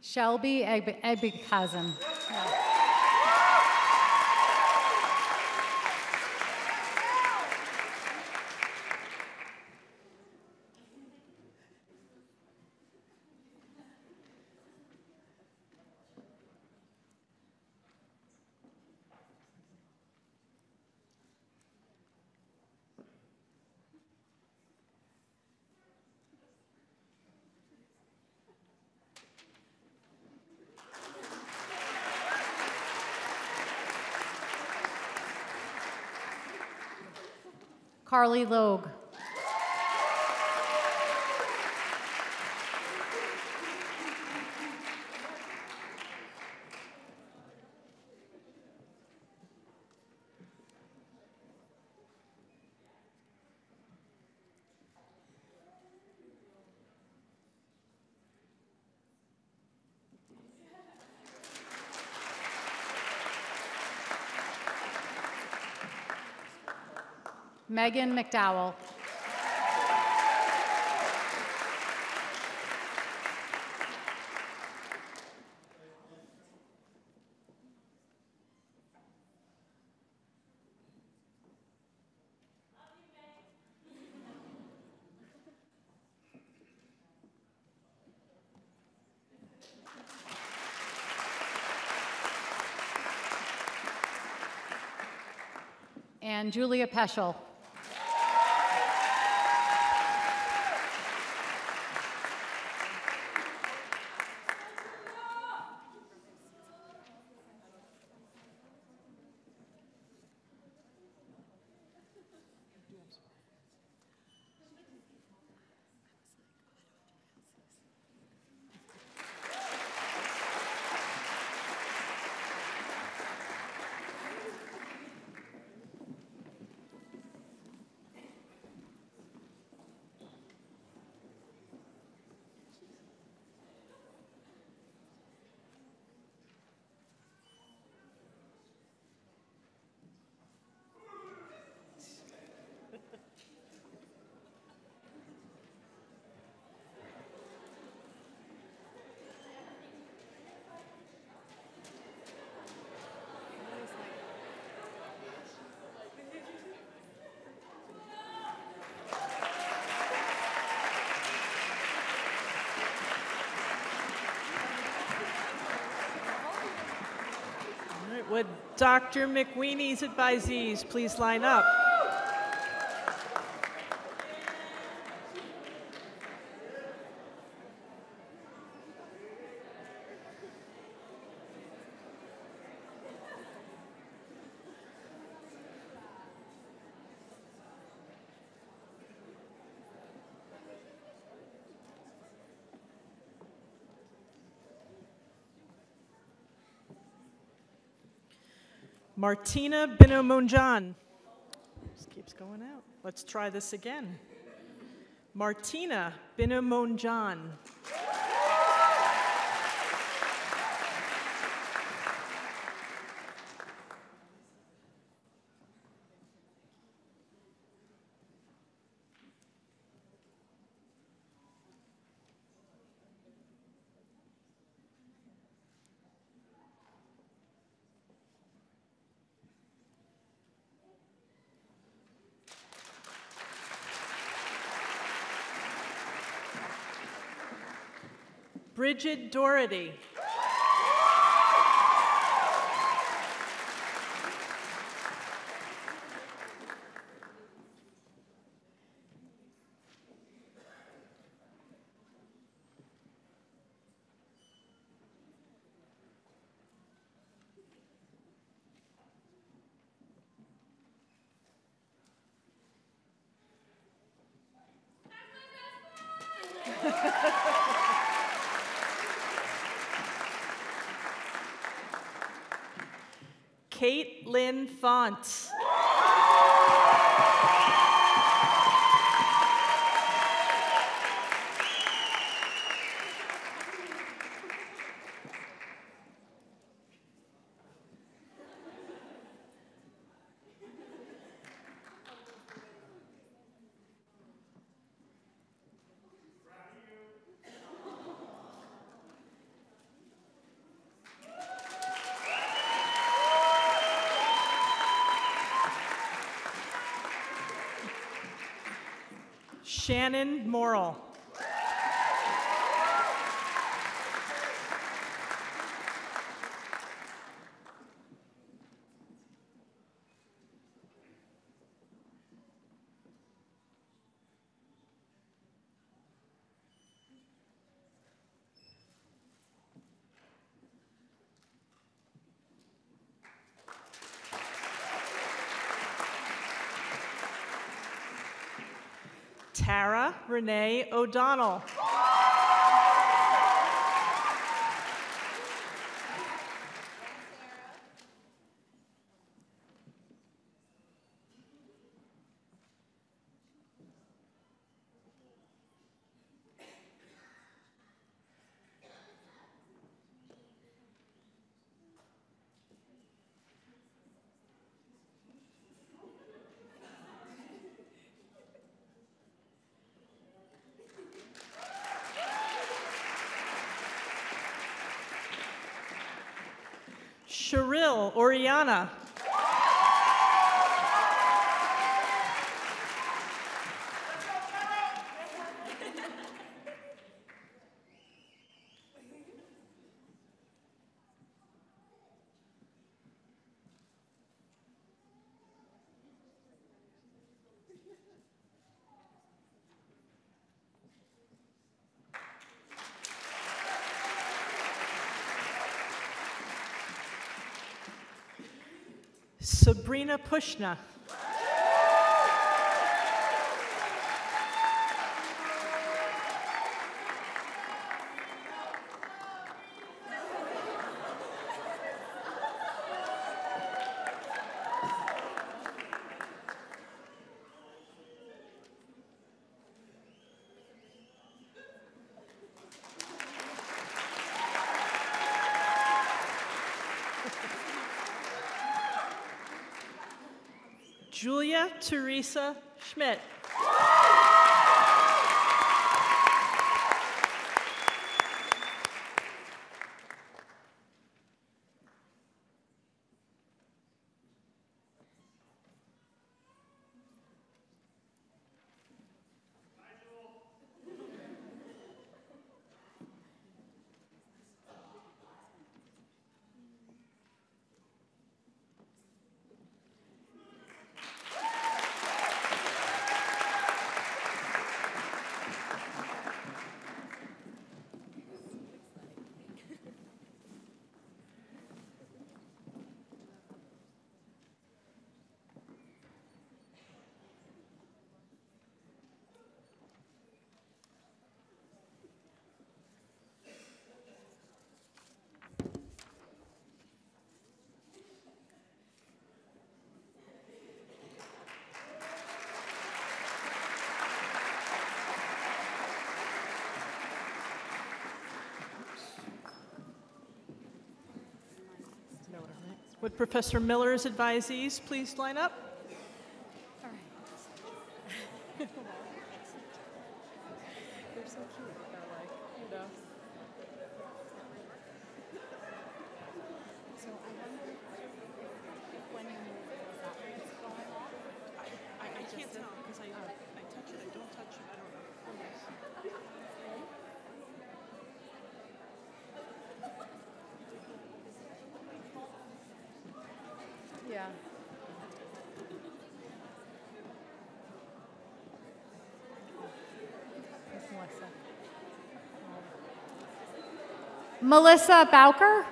Shelby Ebikazen. Carly Logue. Megan McDowell. And Julia Peschel. Would Dr. McWeeney's advisees please line up? Martina Binomonjan. Just keeps going out. Let's try this again. Martina Binomonjan. Bridget Doherty. Kate Lynn Font. Shannon Morrill. Tara Renee O'Donnell. Cheryl Oriana. Sabrina Pushna. Julia Teresa Schmidt. Would Professor Miller's advisees please line up? All right. They're so cute. They're like, you know. So I wonder if when you move, is that what's going on? I can't tell because I touch it, I don't touch it, I don't know. Yeah. That's Melissa. Melissa Bowker.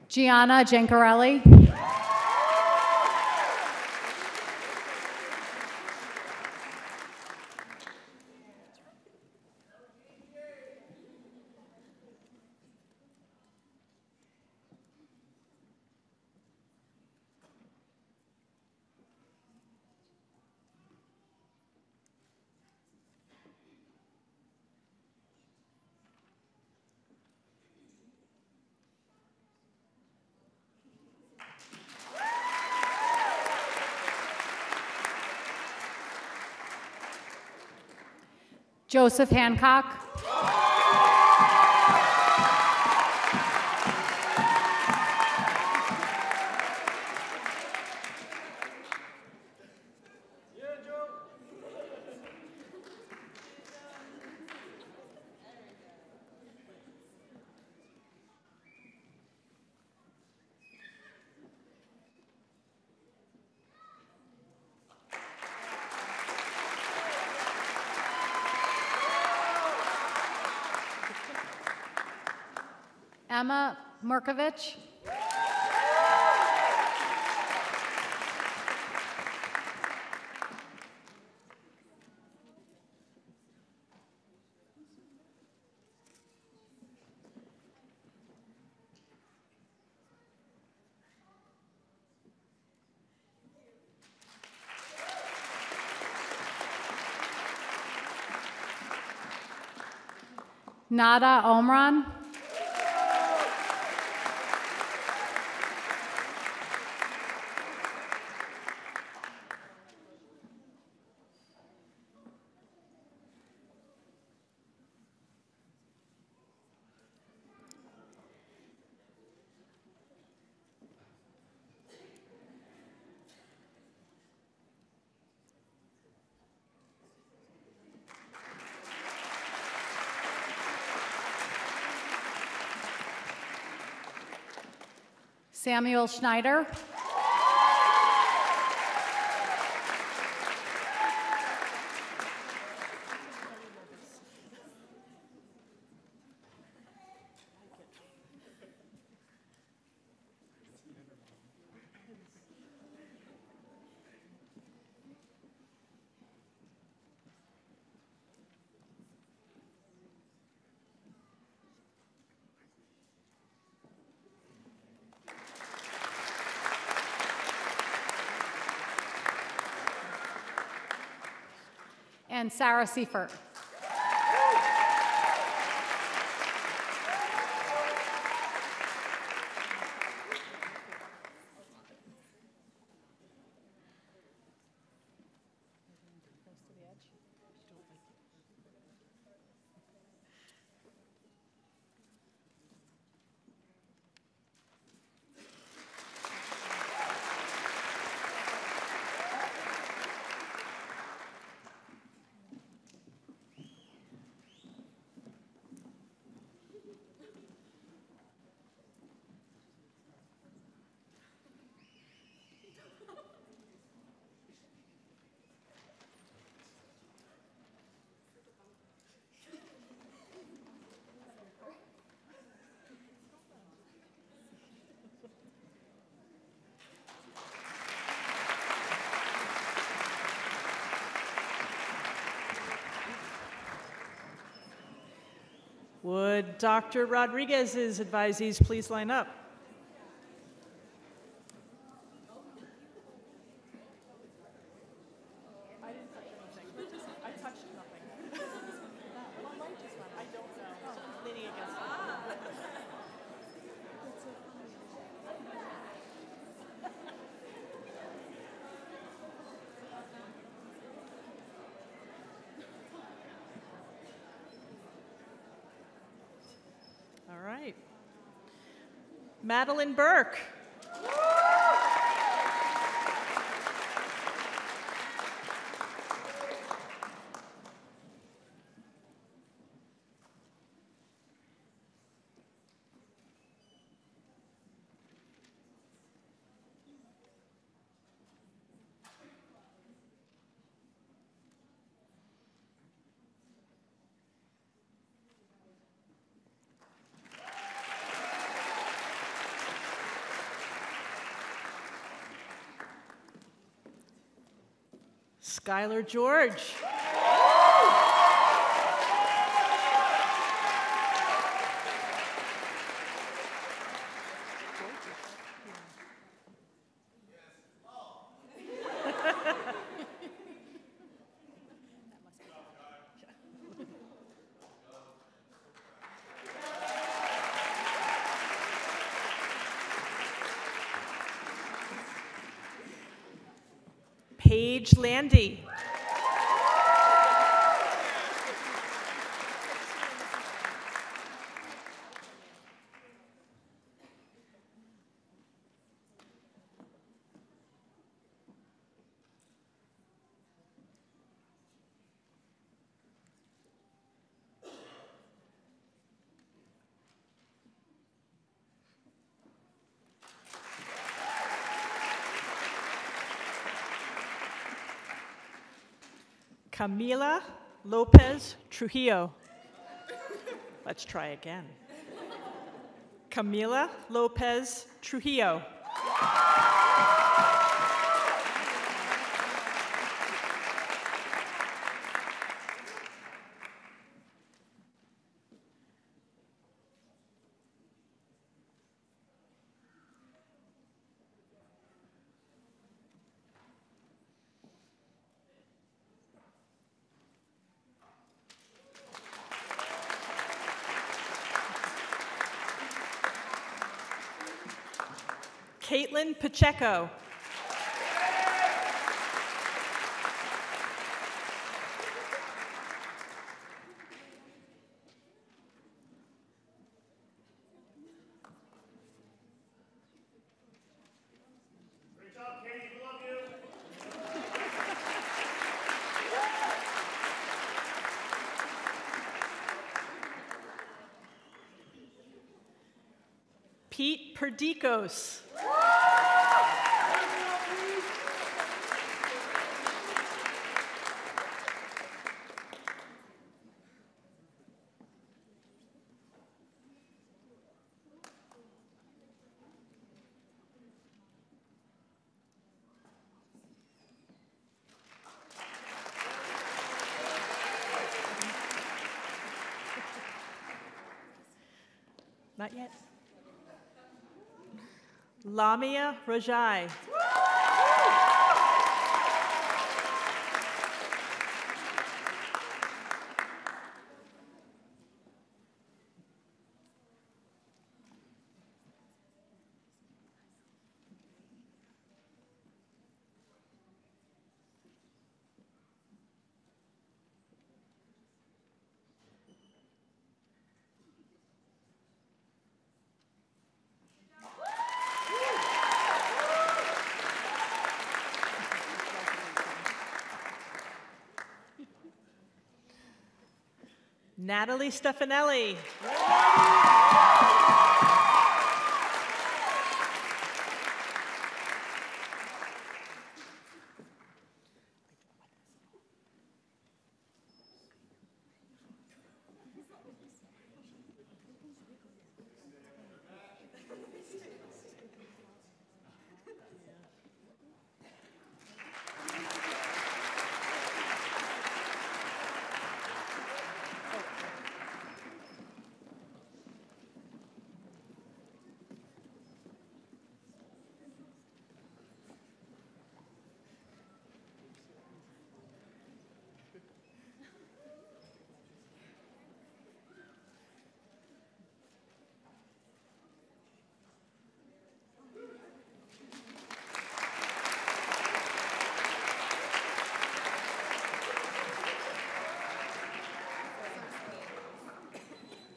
Gianna Gencarelli. Joseph Hancock. Emma Murkovich. Nada Omran. Samuel Schneider. And Sarah Seifert. Would Dr. Rodriguez's advisees please line up? All right. Madeline Burke. Skylar George. Paige Landy. Camila Lopez Trujillo. Let's try again. Camila Lopez Trujillo. Caitlin Pacheco. Great job, Katie. We love you. Pete Perdicos. Not yet. Lamia Rajai. Natalie Stefanelli.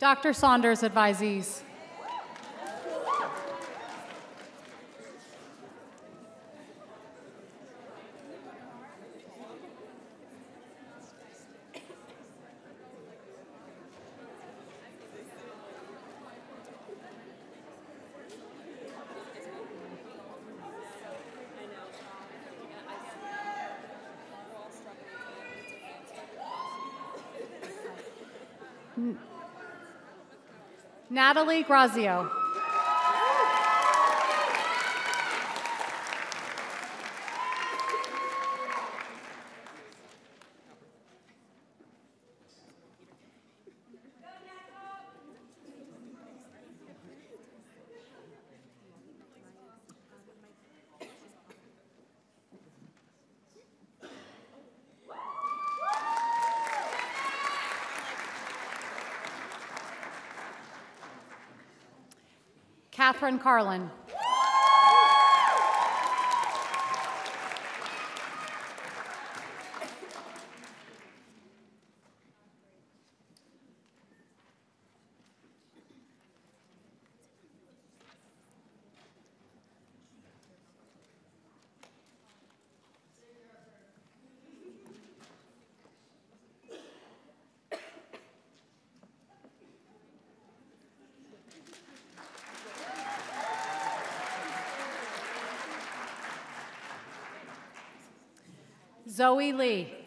Dr. Saunders advisees. Natalie Grazio. Catherine Carlin. Zoe Lee.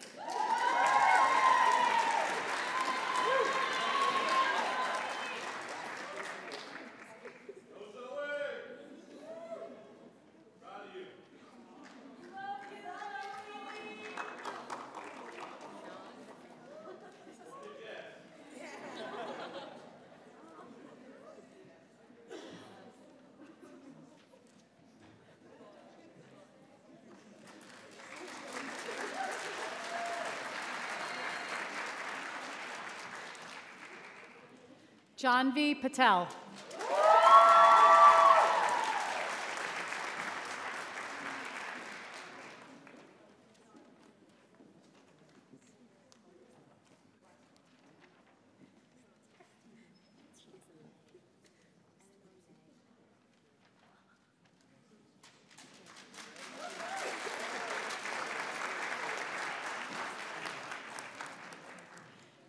John V. Patel.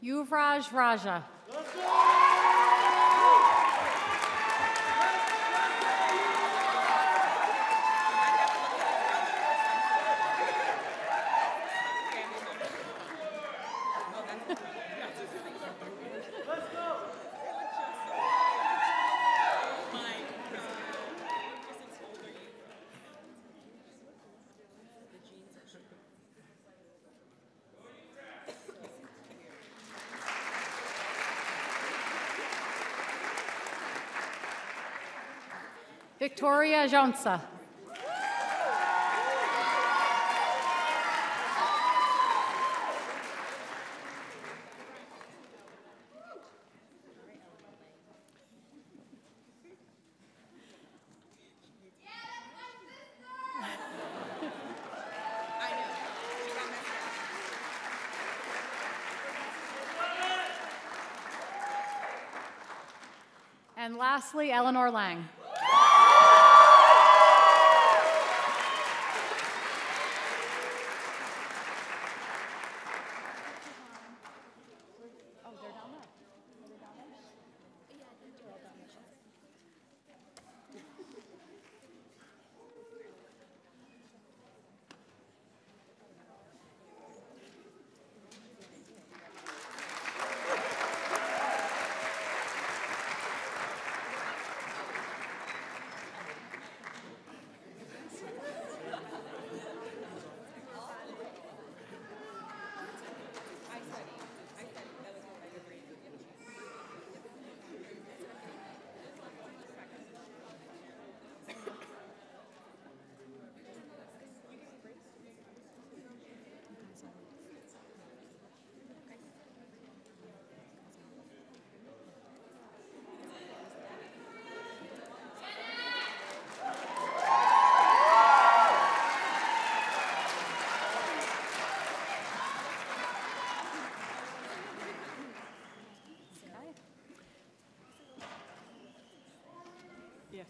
Yuvraj Raja. Victoria Jonsa. And lastly, Eleanor Lang.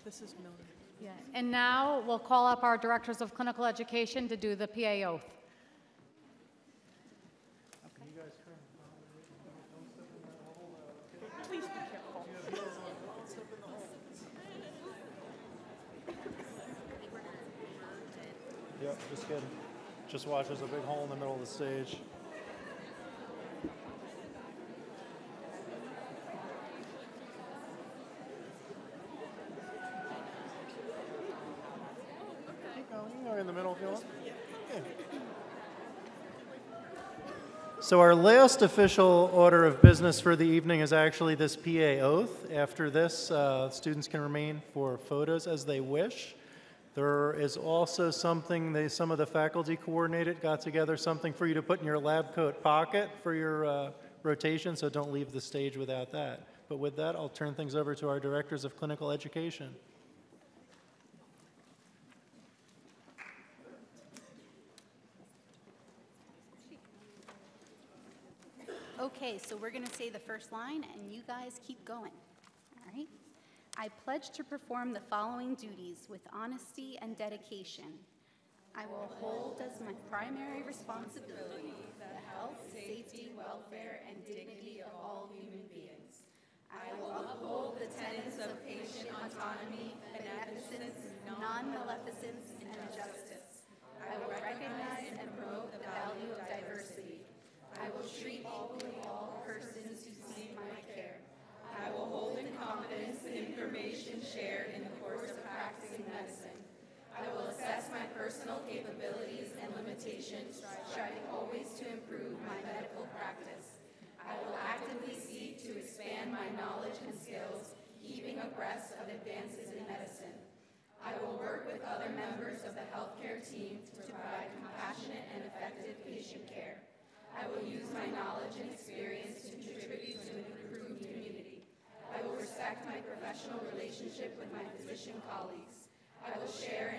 This is Miller. Yeah. And now we'll call up our directors of clinical education to do the PA oath. Please be careful. Yep, just kidding. Just watch, there's a big hole in the middle of the stage. Keep going, you can go in the middle if you want. Yeah. So our last official order of business for the evening is actually this PA oath. After this, students can remain for photos as they wish. There is also something some of the faculty coordinated, got together something for you to put in your lab coat pocket for your rotation, so don't leave the stage without that. But with that, I'll turn things over to our directors of clinical education. Okay, so we're going to say the first line, and you guys keep going. All right? I pledge to perform the following duties with honesty and dedication. I will hold as my primary responsibility the health, safety, welfare, and dignity of all human beings. I will uphold the tenets of patient autonomy, beneficence, non-maleficence, and justice. I will recognize and promote the value of diversity. I will treat equally all persons who seek my care. I will hold in confidence the information shared in the course of practicing medicine. I will assess my personal capabilities and limitations, striving always to improve my medical practice. I will actively seek to expand my knowledge and skills, keeping abreast of advances in medicine. I will work with other members of the healthcare team to provide compassionate and effective patient care. I will use my knowledge and experience to contribute to an improved community. I will respect my professional relationship with my physician colleagues. I will share